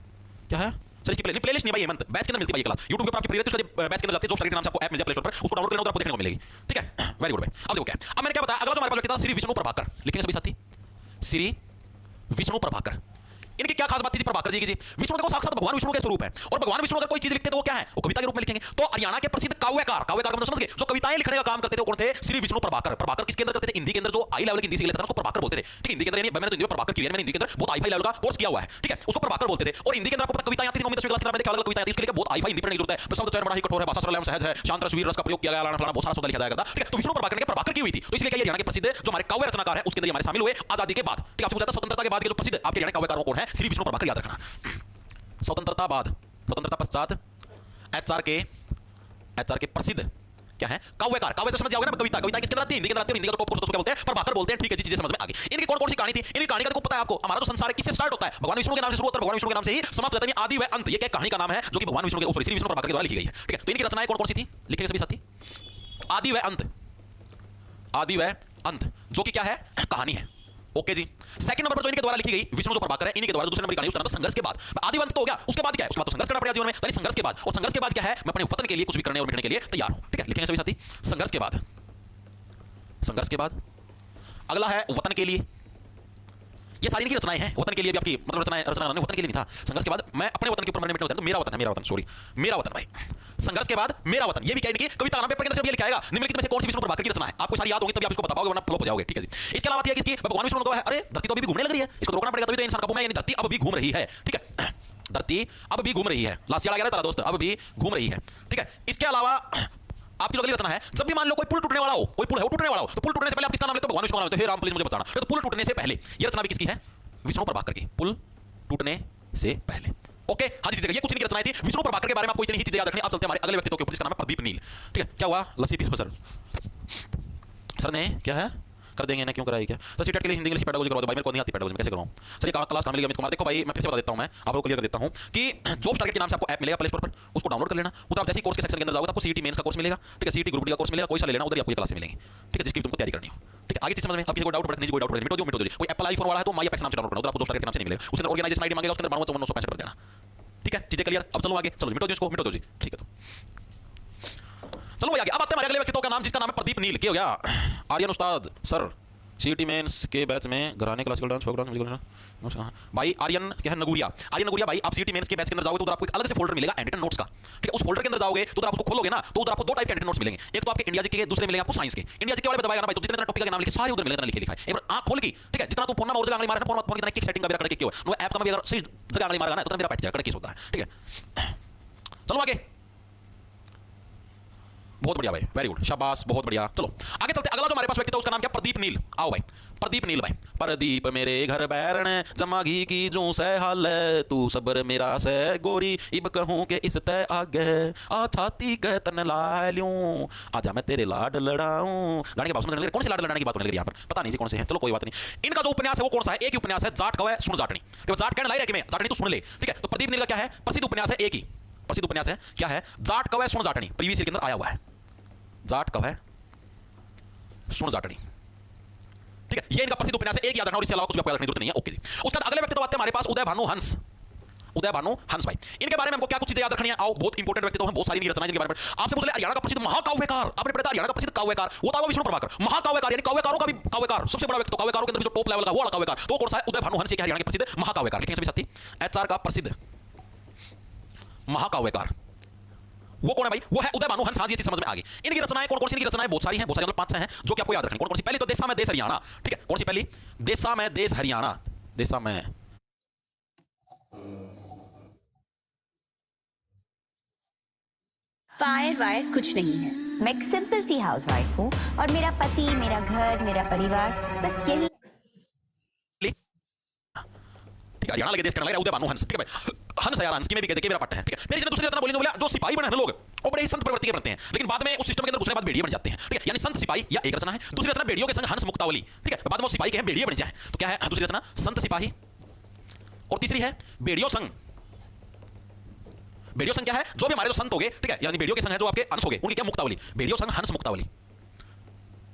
क्या है सर इसकी प्लेलिस्ट नहीं भाई, हेमंत बैच के अंदर मिलती है क्लास यूट्यूब के ऊपर आपकी प्रीवियस बैच के अंदर जाते हैं, जो के नाम से आपको ऐप मिल जाए प्ले स्टोर पर, उसको डाउनलोड करना आपको देखने को मिलेगी। ठीक है, वेरी गुड भाई। अब देखो क्या अब मैंने क्या बताया, अगला जो हमारे पास व्यक्ति था श्री विष्णु प्रभाकर, लिखेंगे सभी साथी श्री विष्णु प्रभाकर। इनकी क्या खास बात थी प्रभाकर जी की? जी विष्णु देखो साक्षात भगवान विष्णु के स्वरूप है, और भगवान विष्णु अगर कोई चीज लिखते तो वो क्या है, वो कविता के रूप में लिखेंगे। तो हरियाणा के प्रसिद्ध काव्यकार, काव्यकार मतलब समझ गए, जो कविताएं लिखने का काम करते थे वो कौन थे? श्री विष्णु प्रभाकर। प्रभाकर किसके अंदर करते थे? हिंदी के अंदर, जो हाई लेवल की हिंदी सीख लेता था उसको प्रभाकर बोलते थे। ठीक है, हिंदी के अंदर मैंने तो हिंदी में प्रभाकर की है, मैंने हिंदी के अंदर बहुत हाई लेवल का कोर्स किया हुआ है। ठीक है, उसको प्रभाकर बोलते थे। और हिंदी के अंदर आपको कविताएं आती थी, 9वीं 10वीं क्लास में देखा अलग कविताएं आती, उसके लिए बहुत हाई हिंदी पढ़ने की जरूरत है। शब्द चयन बड़ा ही कठोर है, भाषा सरल एवं सहज है, शांत रस वीर रस का प्रयोग किया गया, लाना बहुत सारा शब्द लिखा जाया करता। ठीक है, तो विष्णु प्रभाकर ने प्रभाकर की हुई थी, तो इसलिए हरियाणा के प्रसिद्ध जो हमारे काव्य रचनाकार है उसके अंदर हमारे शामिल हुए आजादी के बाद। ठीक है, आपसे पूछा स्वतंत्रता के बाद के जो प्रसिद्ध आपके हरियाणा काव्यकारों कौन है? श्री विष्णु प्रभाकर, याद रखना। स्वतंत्रता बाद, स्वतंत्रता पश्चात एचआर के प्रसिद्ध क्या है? काव्यकार। काव्य तो समझ जाओगे ना, कविता, कविता किसके अंदर आती है? हिंदी के अंदर आती है, हिंदी का टॉप कोर्स क्या बोलते हैं? प्रभाकर बोलते हैं। ठीक है जी, चीजें समझ में आ गई। इनकी कौन कौन सी कहानी थी? इनकी कहानी का देखो पता है आपको, हमारा जो संसार है किससे स्टार्ट होता है? भगवान विष्णु के नाम से शुरू होता है, भगवान विष्णु के नाम से ही समाप्त होता है, आदि व अंत। ये क्या कहानी का नाम है जो कि भगवान विष्णु के श्री विष्णु प्रभाकर के द्वारा लिखी गई है। ठीक है, तो इनकी रचनाएं कौन कौन सी थी? लिखेंगे सभी साथी आदि व अंत, आदि व अंत जो कि क्या है? कहानी है। ओके जी। सेकंड नंबर पर जो इनके द्वारा लिखी गई विष्णु जो प्रभाकर है, इनके द्वारा दूसरे नंबर की कहानी उसका नाम है संघर्ष के बाद। आदिवंत तो हो गया, उसके बाद क्या है? उसके बाद तो संघर्ष करना पड़ेगा जीवन में, यानी संघर्ष के बाद। और संघर्ष के बाद क्या है? मैं अपने वतन के लिए कुछ भी करने और मिटने के लिए तैयार हूं। ठीक है, लिखेंगे सभी साथी संघर्ष के बाद, संघर्ष के बाद। अगला है वतन के लिए, ये सारी इनकी रचनाएं हैं, वतन के लिए भी आपकी मतलब रचना वतन के लिए नहीं था। संघर्ष के बाद मैं अपने वतन के ऊपर मरने मिटने होता है, तो मेरा वतन है, मेरा वतन, सॉरी मेरा वतन भाई। संघर्ष के बाद मेरा वतन, ये भी क्या है कि कविता पेपर के अंदर ये लिखा आएगा निम्नलिखित में से कौन सी विष्णु प्रभाकर की रचना है, आपको सारी याद होगी तभी आप इसको बता पाओगे, वरना फ्लॉप हो जाओगे। ठीक है जी। इसके अलावा है किसकी, भगवान विष्णु का है, अरे धरती तो अभी भी घूमने लग रही है, इसको रोकना पड़ेगा तभी तो इंसान काबू में, यानी धरती अब भी घूम रही है। ठीक है, धरती अब भी घूम रही है, लास्ट ईयर आ गया था दोस्त, अब भी घूम रही है। ठीक है, इसके अलावा आपकी जो अगली रचना है, जब भी मान लो कोई पुल टूटने वाला हो, कोई पुल है वो टूटने वाला हो, तो पुल टूटने से पहले आप किसका नाम लेते हो, भगवान विष्णु का नाम लेते हो, हे राम प्लीज मुझे बचाना। तो पुल टूटने से पहले ये रचना भी किसकी है, विष्णु प्रभाकर की, पुल टूटने से पहले। ओके, हाँ जी, ये कुछ नहीं रचनाएं थी विष्णु प्रभाकर के बारे में, आपको इतनी ही चीजें याद रखनी। अब चलते हैं हमारे अगले व्यक्तित्व के ऊपर, जिसका नाम है प्रदीप नील। ठीक है, क्या हुआ, लस्सी पी सर, सर ने क्या है कर देंगे ना, क्यों कराई क्या सर, सीटेट के लिए हिंदी इंग्लिश पेडागोजी करवा दो भाई, मेरे को नहीं आती पेडागोजी, मैं कैसे कराऊं सर, ये क्लास कहाँ मिलेगी अमित कुमार। देखो भाई मैं फिर से बता देता हूं, मैं आप लोग क्लियर कर देता हूं कि जॉब टारगेट के नाम से आपको ऐप मिलेगा प्ले स्टोर पर, उसको डाउनलोड कर लेना। उधर आप जैसे कोर्स के सेक्शन के अंदर जाओगे तो आपको सीईटी मेंस का कोर्स मिलेगा। ठीक है, सीईटी ग्रुप डी का कोर्स मिलेगा, कोई सा ले लेना, उधर आपको ये क्लासें मिलेंगी। ठीक है, जिसकी तुमको तैयारी करनी हो। ठीक है, आगे चीज समझ में, आपकी कोई डाउट पड़े नहीं, कोई डाउट पड़े मिटो दो, कोई एप्पल आईफोन वाला है तो माई एपेक्स नाम से डाउनलोड करना, उधर आपको जॉब टारगेट के नाम से नहीं मिलेगा, उसके अंदर ऑर्गेनाइजेशन आईडी मांगेगा, उसके अंदर 92 कर देना। ठीक है, चीजें क्लियर। अब चलो आगे, चलो मिटो दो इसको, मिटो दो जी। ठीक है, तो चलो आगे, अब आते हैं हमारे अगले व्यक्तित्व का नाम, जिसका नाम है प्रदीप नील। क्या हो गया, Aryan Ustad sir, CET mains के बैच में घराने classical dance folk dance musical dance भाई। आर्यन क्या है, नगुरिया, आर्यन नगुरिया भाई, आप सीईटी मेंस के बैच के अंदर जाओगे तो उधर आपको एक अलग से फोल्डर मिलेगा एंडिटन नोट्स का। ठीक है, उस फोल्डर के अंदर जाओगे तो उधर आप उसको खोलोगे ना, तो उधर आपको दो टाइप के एंडिटन नोट्स मिलेंगे, एक तो आपके इंडिया जी के, दूसरे मिलेंगे आपको साइंस के। इंडिया जी के वाले बताएगा ना भाई, तो जितने टॉपिक का नाम लिखे सारे उधर मिलेगा, लिखे लिखा है, एक बार आंख खोल की। ठीक है, जितना तू फोन में और जगह आंगली मारे ना, फोन की सेटिंग का मेरा करके क्यों नो ऐप का भी अगर सही जगह आंगली मारेगा ना तो मेरा बैठ जाएगा, केस होता है। ठीक है, चलो आगे, बहुत बढ़िया भाई, वेरी गुड, शाबाश, बहुत बढ़िया। चलो आगे चलते, अगला जो हमारे पास व्यक्ति था उसका नाम क्या, प्रदीप नील। आओ भाई, प्रदीप नील भाई। प्रदीप मेरे घर बैरण जमा घी की जो सह हाल तू सबर मेरा से गोरी इब कहूं के इस तय आगे आ छाती कह तन ला लूं आजा मैं तेरे लाड लड़ाऊं। गाने के बात समझ कौन से लाड लड़ाने की बात होने लगी यहाँ पर, पता नहीं जी कौन से हैं, चलो कोई बात नहीं। इनका जो उपन्यास है वो कौन सा है, एक ही उपन्यास है, जाट कवे सुन जाटनी। जाट कहने लगे कि मैं जाटनी तो सुन ले। ठीक है, तो प्रदीप नील का क्या है, प्रसिद्ध उपन्यास है, एक ही प्रसिद्ध उपन्यास है, क्या है, जाट कवे सुन जाटनी, प्रीवियस ईयर के अंदर आया हुआ है, जाट कवे सुन जाटनी। ठीक है, ये इनका प्रसिद्ध उपन्यास है, एक याद रखना और इसके अलावा कुछ भी आपको याद रखने की जरूरत नहीं है। ओके जी, उसके बाद अगले व्यक्ति तो आते हैं हमारे पास, उदय भानु हंस। उदय भानु हंस भाई, इनके बारे में हमको क्या कुछ चीजें याद रखनी है, आओ, बहुत इंपॉर्टेंट व्यक्ति तो हैं, बहुत सारी रचनाएं जिनके बारे में आपसे पूछ ले। हरियाणा का प्रसिद्ध महाकाव्यकार, आपने पढ़ा था हरियाणा का प्रसिद्ध काव्यकार, वो था वो विष्णु प्रभाकर। महाकाव्यकार यानी काव्यकारों का भी काव्यकार, सबसे बड़ा व्यक्ति, काव्यकारों के अंदर भी जो टॉप लेवल का वो वाला काव्यकार, तो कौन सा है, उदय भानु हंस, हरियाणा के प्रसिद्ध महाकाव्यकार। लिखेंगे सभी साथी, एचआर का प्रसिद्ध महाकाव्यकार वो कौन है भाई, वो है उदय भानु हंस। हाँ जी, ये चीज समझ में आ गई। इनकी रचनाएं कौन कौन सी, इनकी रचनाएं बहुत सारी हैं, बहुत सारी मतलब 5-6 हैं जो कि आपको याद रखनी। कौन कौन सी, पहली तो देशा में देश हरियाणा। ठीक है, कौन सी पहली, देशा में देश हरियाणा, देशा में फायर वायर कुछ नहीं है, मैं एक सिंपल सी हाउसवाइफ हूँ और मेरा पति, मेरा घर, मेरा परिवार, बस यही। ठीक है, हरियाणा लगे देश करने लग रहा है उदय भानु हंस। ठीक है भाई, हंस है यार, हंस की में भी कहते मेरा पट्टा है। ठीक है, मेरी दूसरी रचना बोली बोला, जो सिपाही बने हैं लोग वो बड़े ही संत प्रवृत्ति के बनते हैं, लेकिन बाद में उस सिस्टम के अंदर घुसने के बाद भेड़िए बन जाते हैं। ठीक है, यानी संत सिपाही या एक रचना है, दूसरी रचना भेड़ियों के संग हंस मुक्तावली। ठीक है, बाद में वो सिपाही के हैं भेड़िए बन जाए, तो क्या है दूसरी रचना, संत सिपाही, और तीसरी है भेड़ियों संग। भेड़ियों संग क्या है, जो भी हमारे जो संत हो गए, ठीक है, यानी भेड़ियों के संग है जो आपके हंस हो गए, उनकी क्या मुक्तावली, भेड़ियों संग हंस मुक्तावली।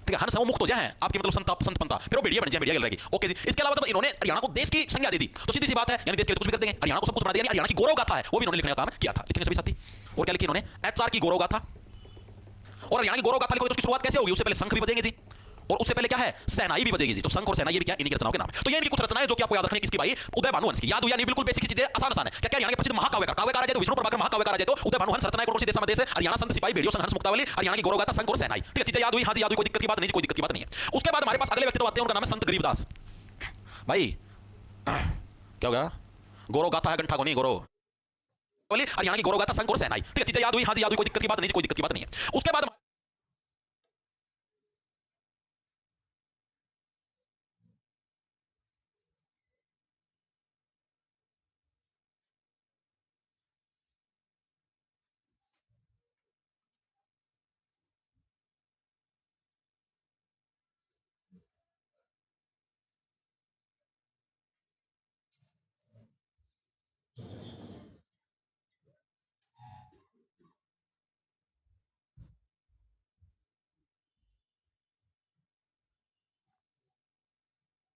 ठीक है, हंस वो मुक्त हो जाए आप मतलब संत पंता, फिर वो भेड़िया बन जाए, भेड़िया रहेगी। ओके जी, इसके अलावा जब इन्होंने हरियाणा को देश की संज्ञा दे दी तो सीधी सी बात है, यानी देश के लिए कुछ भी कर देंगे, हरियाणा को सब कुछ बना दिया, यानी हरियाणा की गौरव गाथा है वो भी इन्होंने लिखने का काम किया था। लिखेंगे सभी साथी, और क्या लिखी इन्होंने, एचआर की गौरव गाथा। और हरियाणा की गौरव गाथा लिखोगे तो उसकी शुरुआत कैसे होगी, उससे पहले शंख भी बजेंगे जी, और उससे पहले क्या है, सेनाई भी बजेगी जी। तो शंख और सेनाई ये भी क्या, इन्हीं की रचनाओं के नाम है। तो ये इनकी कुछ रचनाएं जो कि आपको याद रखनी है, किसकी भाई, उदय भानु हंस की। याद हुई नहीं, बिल्कुल बेसिक चीजें, आसान आसान है। क्या क्या हरियाणा के प्रसिद्ध महाकाव्यकार, काव्यकार आ जाए तो विष्णु प्रभाकर, महाकाव्यकार आ जाए तो उदय भानु हंस। रचनाएं कौन सी, देश में देश, हरियाणा संत सिपाही, भेड़ियों संग हंस मुक्तावली, हरियाणा की गौरव गाथा, शंख और सेनाई। ठीक है, चीजें याद हुई, हाँ जी याद हुई, कोई दिक्कत की बात नहीं, कोई दिक्कत की बात नहीं है। उसके बाद हमारे पास अगले व्यक्ति तो आते हैं, उनका नाम है संत गरीबदास भाई। क्या हो गया, गौरव गाथा है, गंठा को नहीं, गौरव हरियाणा की गौरव गाथा, शंख और सेनाई। ठीक है, चीजें याद हुई, हाँ जी याद हुई, कोई दिक्कत की बात नहीं, कोई दिक्कत की बात नहीं है। उसके बाद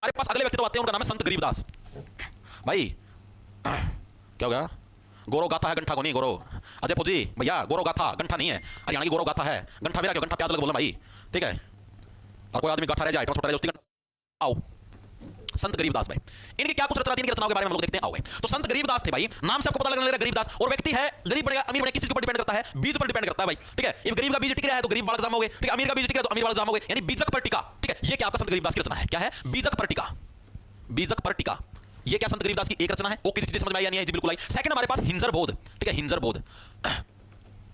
हमारे पास अगले व्यक्ति तो आते हैं, उनका नाम है संत गरीबदास भाई। क्या हो गया, गौरव गाथा है, गंठा को नहीं, गौरव अजय फौजी भैया, गौरव गाथा गंठा नहीं है, हरियाणा की गौरव गाथा है। गंठा मेरा क्यों, गंठा प्याज लग बोलना भाई। ठीक है, और कोई आदमी गाठा रह जाए, छोटा रह जाए, आओ संत गरीबदास भाई, इनकी क्या कुछ रचना थी, इनकी रचनाओं के बारे में हम लोग देखते हैं। आओ भाई, तो संत गरीबदास थे भाई, नाम से आपको पता लगने लग रहा है गरीबदास, और व्यक्ति है गरीब बनेगा अमीर बनेगा किस चीज पर डिपेंड करता है, बीज पर डिपेंड करता है भाई, ठीक है। ये गरीब का बीज टिक रहा है तो गरीब वाला एग्जाम हो गए, ठीक है, अमीर का बीज टिक रहा है तो अमीर वाला एग्जाम हो गए, यानी बीजक पर टिका, ठीक है। ये क्या आपका संत गरीबदास की रचना है, क्या है, बीजक पर टिका, बीजक पर टिका, ये क्या संत गरीबदास की एक रचना है। ओके, चीजें समझ में आई या नहीं आई, जी बिल्कुल आई। सेकंड हमारे पास हिंजर बोध, ठीक है, हिंजर बोध,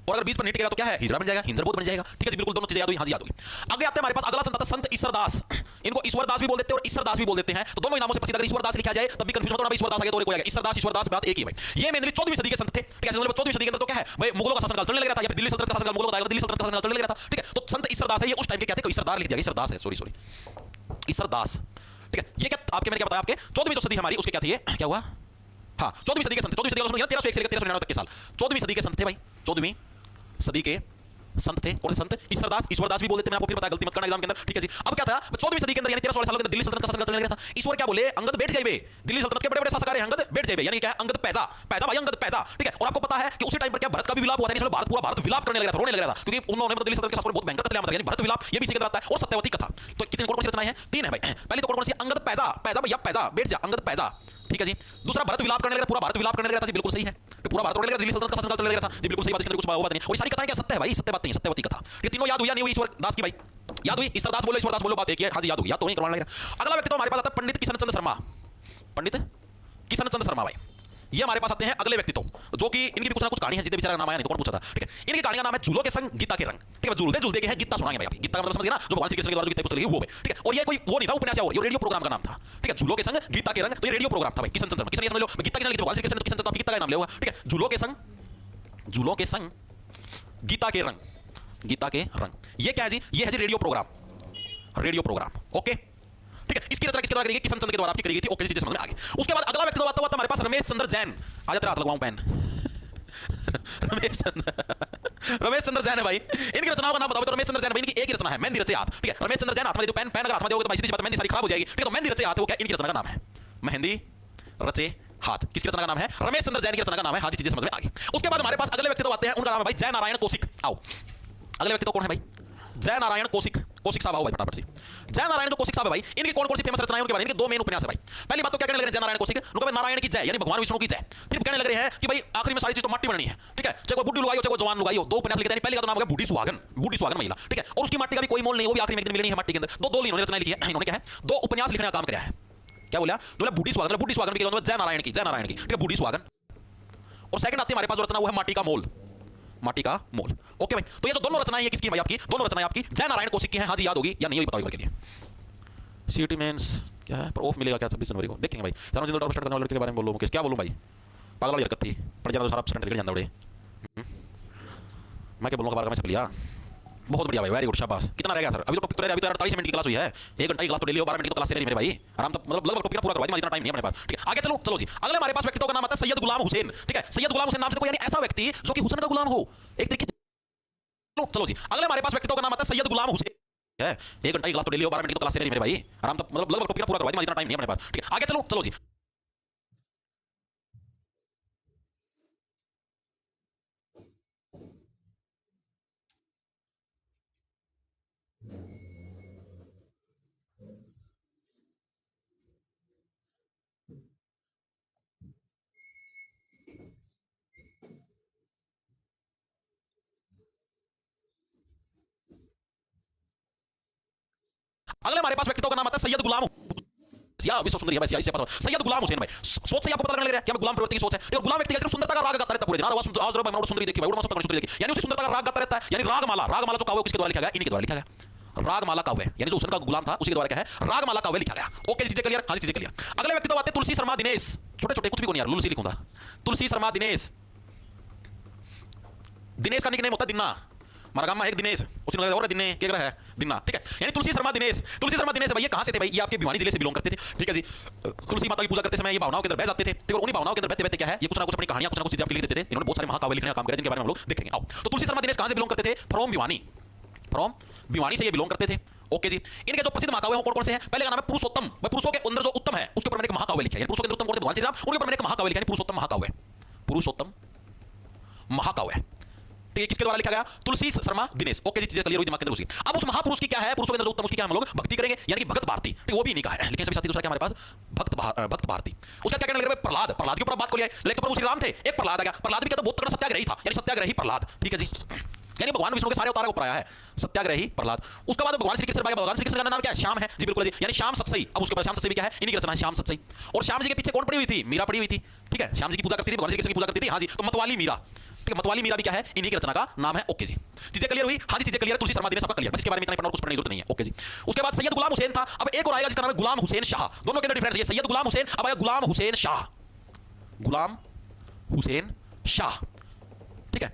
और अगर बीज पर नहीं टिकेगा तो क्या है, हिजरा बन जाएगा, हिंजर बोध बन जाएगा, ठीक है जी बिल्कुल, दोनों चीजें याद हुई, हाँ जी याद हुई। आगे आते हैं हमारे पास अगला संत आता है संत ईश्वरदास, इनको ईश्वरदास भी बोल देते हैं और ईश्वरदास भी बोल देते हैं, तो दोनों नामों से प्रसिद्ध। अगर ईश्वरदास लिखा जाए तब भी कंफ्यूजन होता है, ईश्वरदास आगे तो और कोई आएगा, ईश्वरदास ईश्वरदास बात एक ही भाई। ये मेनली 14वीं सदी के संत थे, ठीक है। 14वीं सदी के अंदर तो क्या है भाई, मुगलों का शासनकाल चलने लग रहा था, या फिर दिल्ली सल्तनत का शासनकाल, मुगलों का दिल्ली सल्तनत का शासनकाल चलने लग रहा था, ठीक है। तो संत ईश्वरदास है, ये उस टाइम के क्या थे, ईश्वरदास लिख दिया, ईश्वरदास है, सॉरी ईश्वरदास, ठीक है। ये क्या आपके मैंने क्या बताया, आपके 14वीं जो सदी हमारी उसके क्या थी, ये क्या हुआ, हाँ 14वीं सदी के संत, 14वीं सदी का 1301 से 1399 तक के साल 14वीं सदी के संत थे भाई, 14वीं सदी के संत थे। कौन से संत, ईश्वरदास, ईश्वरदास भी बोल देते हैं, मैंने आपको फिर बताया, गलती मत करना एग्जाम के अंदर, ठीक है जी। अब क्या था 14वीं सदी के अंदर, यानी 1316 सालों के अंदर दिल्ली सल्तनत का शासनकाल चलने लगा था। ईश्वर क्या बोले, अंगद बैठ जाइए, दिल्ली सल्तनत के बड़े-बड़े शासक आ रहे हैं, अंगद बैठ जाइए, यानी क्या है, अंगद पैसा पैसा भाई, अंगद पैसा, ठीक है। और आपको पता है कि उसी टाइम पर क्या भरत का भी विलाप हुआ था, इसमें भारत पूरा भारत विलाप करने लगा था, रोने लगा था, क्योंकि उन्होंने दिल्ली सल्तनत के शासकों बहुत भयंकर कत्लेआम था, यानी भरत विलाप, ये भी इसी के अंदर आता है। और सत्यवती कथा, तो कितनी कौन सी रचनाएं हैं, 3 है भाई। पहली तो कौन सी, अंगद पैसा पैसा भैया पैसा बैठ जा, अंगद पैसा, ठीक है जी। दूसरा भरत विलाप करने लगा, पूरा भारत विलाप करने लगा था, जी बिल्कुल सही है, पूरा भारत रोने लगा, दिल्ली सल्तनत का शासनकाल चलने लगा था, जी बिल्कुल सही बात, इसके अंदर कुछ बात नहीं। और ये सारी कथाएं क्या सत्य है भाई, सत्य बात नहीं, सत्यवती कथा, ये तीनों याद हुई या नहीं हुई, ईश्वरदास की भाई याद हुई, ईश्वरदास बोलो, ईश्वरदास बोलो, बात एक ही है, हाँ जी याद हुई, याद तो वही करवाना लगा। अगला व्यक्ति तो हमारे पास आता है पंडित किशन चंद्र शर्मा, पंडित किशन चंद्र शर्मा भाई, ये हमारे पास आते हैं अगले व्यक्ति तो, जो कि इनकी भी कुछ ना कुछ कहानी है, जितने बेचारा नाम आया नहीं तो कौन पूछा था, ठीक है। इनकी कहानी का नाम है झूलों के संग गीता के रंग, ठीक है, झूलते झूलते के है गीता सुनाएंगे भाई, आप गीता का मतलब समझ गए ना, जो भगवान श्री कृष्ण के द्वारा जो गीता पुस्तक लिखी वो है, ठीक है। और ये कोई वो नहीं था उपन्यास, और ये रेडियो प्रोग्राम का नाम था, ठीक है, झूलों के संग गीता के रंग, तो ये रेडियो प्रोग्राम था भाई, किशन चंद्र, किशन ये समझ लो, गीता के संग भगवान श्री कृष्ण, किशन चंद्र गीता का नाम ले होगा, ठीक है। झूलों के संग गीता के रंग, गीता के रंग, ये क्या है जी, ये है जी radio programme, radio programme, okay, ठीक है। इसकी रचना किसके द्वारा करी गई, किशन चंद्र के द्वारा आपकी करी गई थी, ओके, चीजें समझ में आ गई। उसके बाद अगला व्यक्ति आता है हमारे पास रमेश चंद्र जैन, आ जाते हाथ लगवाऊं पेन रमेश चंद्र जैन है भाई, इनकी रचनाओं का नाम बताओ तो रमेश चंद्र जैन भाई, इनकी एक ही रचना है मेहंदी रचे हाथ, ठीक है। रमेश चंद्र जैन, हाथ में देखो पेन, पेन अगर हाथ में देखोगे तो भाई सीधी बात, मेहंदी सारी खराब हो जाएगी, ठीक है। तो मेहंदी रचे हाथ वो क्या, इनकी रचना का नाम है मेहंदी रचे हाथ, किसकी रचना का नाम है, रमेश चंद्र जैन की रचना का नाम है, हाँ जी चीजें समझ में आ गई। उसके बाद हमारे पास अगले व्यक्ति तो आते हैं, उनका नाम है भाई जय नारायण कौशिक। आओ अगले व्यक्ति तो कौन है भाई, जय नारायण कौशिक, कौशिक साहब आओ भाई फटाफट से। जय नारायण जो कौशिक साहब है भाई, इनकी कौन कौन सी फेमस रचनाएं, उनके बारे में इनके 2 मेन उपन्यास है भाई। पहली बात तो क्या कहने लग रहे हैं जय नारायण कौशिक, उनको भाई नारायण की जय, यानी भगवान विष्णु की जय। फिर कहने लग रहे हैं कि भाई आखिरी में सारी चीज तो मट्टी बननी है, ठीक है, चाहे कोई बुड्ढी लुगाई हो चाहे कोई जवान लुगाई हो, 2 उपन्यास लिखे हैं। पहले का तो नाम है बूढ़ी सुहागन, बूढ़ी सुहागन महिला, ठीक है। और उसकी मट्टी का भी कोई मोल नहीं, वो भी आखिरी में एक दिन मिलनी है मट्टी के अंदर। दो इन्होंने रचनाएं लिखी है, इन्होंने क्या है 2 उपन्यास लिखने का काम किया है, क्या बोला, बोला बूढ़ी सुहागन, बूढ़ी सुहागन की जय नारायण की, जय नारायण की, ठीक है, बूढ़ी सुहागन। और सेकंड आती है हमारे पास जो रचना वो है माटी का मोल, माटी का मोल, ओके भाई। तो ये जो दोनों रचनाएं हैं किसकी भाई, आपकी दोनों रचनाएं आपकी जय नारायण कौशिक की हैं, हाँ जी याद होगी या नहीं होगी बताओ एक बार के लिए। सीटी मेंस क्या है, पर ऑफ मिलेगा क्या 26 जनवरी को, देखेंगे भाई। जनरल जनरल स्टार्ट करने वाले लड़के के बारे में बोलो मुकेश, क्या बोलूं भाई, पागल वाली हरकत थी, पड़ जाना तो सारा स्टूडेंट निकल जाता बड़े। मैं क्या बोलूंगा बार का मैं से लिया, बहुत बढ़िया भाई, वेरी गुड, शाबाश। कितना रह गया सर, अभी तो टॉपिक तो रह, अभी तो 48 मिनट की क्लास हुई है, 1 घंटा की क्लास तो डेली हो, 12 मिनट की तो क्लास रही मेरे भाई, आराम तो मतलब लगभग टॉपिक पूरा करवा दिया, इतना टाइम नहीं है अपने पास, ठीक है। आगे चलो चलो जी, अगले हमारे पास व्यक्तित्व का नाम आता है सैयद गुलाम हुसैन, ठीक है। सैयद गुलाम हुसैन नाम से कोई यानी ऐसा व्यक्ति जो कि हुसैन का गुलाम हो एक तरीके से। चलो जी, अगले हमारे पास व्यक्तित्व का नाम आता है सैयद गुलाम हुसैन है, 1 घंटा की क्लास तो डेली हो, 12 मिनट की तो क्लास रही मेरे भाई, आराम तो मतलब लगभग टॉपिक पूरा करवा दिया, इतना टाइम नहीं है अपने पास, ठीक है। आगे चलो चलो जी, अगले हमारे पास व्यक्तित्व का नाम आता है सैयद गुलाम या विश्व सुंदरी है भाई, इससे पता सैयद गुलाम हुसैन भाई। सोच से आपको पता लगने लग रहा है कि हम गुलाम प्रवृत्ति की सोच है, और गुलाम व्यक्ति सिर्फ सुंदरता का राग गाता रहता है पूरे दिन, आज मैं सुंदरी देखी भाई, सुंदरी देखी, यानी उसी सुंदरता का राग गाता रहता है। यानी रागमाला, रागमाला जो काव्य किसके द्वारा लिखा गया, इनके द्वारा लिखा गया, रागमाला काव्य, यानी जो हुसैन का गुलाम था उसी के द्वारा क्या है रागमाला काव्य लिखा गया। ओके चीजें क्लियर, हाँ चीजें क्लियर। अगले व्यक्ति तो आते तुलसी शर्मा दिनेश, छोटे छोटे कुछ भी कौन यार, तुलसी लिखूंगा, तुलसी शर्मा दिनेश। दिनेश का निकनेम होता है दिन्ना, हमारा गांव में एक दिनेश, उसी ने और दिने क्या है दिन्ना, ठीक है। यानी तुलसी शर्मा दिनेश, तुलसी शर्मा दिनेश भाई ये कहां से थे भाई, ये आपके भिवानी जिले से बिलोंग करते थे, ठीक है जी। तुलसी माता की पूजा करते समय ये भावनाओं के अंदर बह जाते थे, ठीक है। उन्हीं भावनाओं के अंदर बहते बहते क्या है ये कुछ ना कुछ अपनी कहानियां कुछ ना कुछ चीजें आपके लिख देते थे। इन्होंने बहुत सारे महाकाव्य लिखने का काम किया जिनके बारे में हम लोग देखेंगे। आओ तो तुलसी शर्मा दिनेश कहां से बिलोंग करते थे, फ्रॉम भिवानी, फ्रॉम भिवानी से ये बिलोंग करते थे, ओके जी। इनके जो प्रसिद्ध महाकाव्य कौन कौन से हैं, पहले का नाम है पुरुषोत्तम, पुरुषों के अंदर जो उत्तम है उसके ऊपर मैंने एक महाकाव्य लिखा है, पुरुषों के अंदर उत्तम कौन थे भगवान श्री राम, उनके ऊपर मैंने एक महाकाव्य लिखा है पुरुषोत्तम महाकाव्य, पुरुषोत्तम महाकाव्य, ठीक है, किसके द्वारा लिखा गया? तुलसी शर्मा दिनेश। ओके जी, चीजें क्लियर हुई दिमाग के अंदर घुसी। अब उस महापुरुष की क्या है, पुरुषों के अंदर जो उत्तम, उसकी क्या हम लोग भक्ति करेंगे, यानी कि भगत भारती। ठीक, वो भी नहीं कहा है, लेकिन सभी साथी दूसरा क्या हमारे पास, भक्त भारती। उसका क्या कहने लगे? प्रहलाद, प्रहलाद के ऊपर बात को लिया, लेकिन प्रभु श्री राम थे, एक प्रहलाद आ गया। प्रहलाद भी क्या, बहुत तगड़ा सत्याग्रही था, यानी सत्याग्रही प्रहलाद। ठीक है जी, यानी भगवान विष्णु के सारे अवतारों को पराया है, सत्याग्रही प्रहलाद। उसके बाद भगवान श्री कृष्ण, भगवान श्री कृष्ण का नाम क्या है? श्याम है जी, बिल्कुल जी, यानी श्याम सतसई। अब उसके बाद श्याम सतसई भी क्या है? इन्हीं की रचना है, श्याम सतसई। और श्याम जी के पीछे कौन पड़ी हुई थी? मीरा पड़ी हुई थी। ठीक है, श्याम जी की पूजा करती थी, भगवान श्री कृष्ण की पूजा करती थी। हाँ जी, तो मतवाली मीरा। ठीक है, मतवाली मीरा भी क्या है? इन्हीं की रचना का नाम है। ओके जी, चीजें क्लियर हुई? हाँ जी, चीजें क्लियर। तुलसी शर्मा दिनेश सबका क्लियर, बस इसके बारे में इतना पढ़ना और कुछ पढ़ने की जरूरत नहीं है। ओके जी, उसके बाद सैयद गुलाम हुसैन था। अब एक और आएगा जिसका नाम है गुलाम हुसैन शाह। दोनों के अंदर डिफरेंस है, सैयद गुलाम हुसैन, अब आएगा गुलाम हुसैन शाह। गुलाम हुसैन शाह, ठीक है,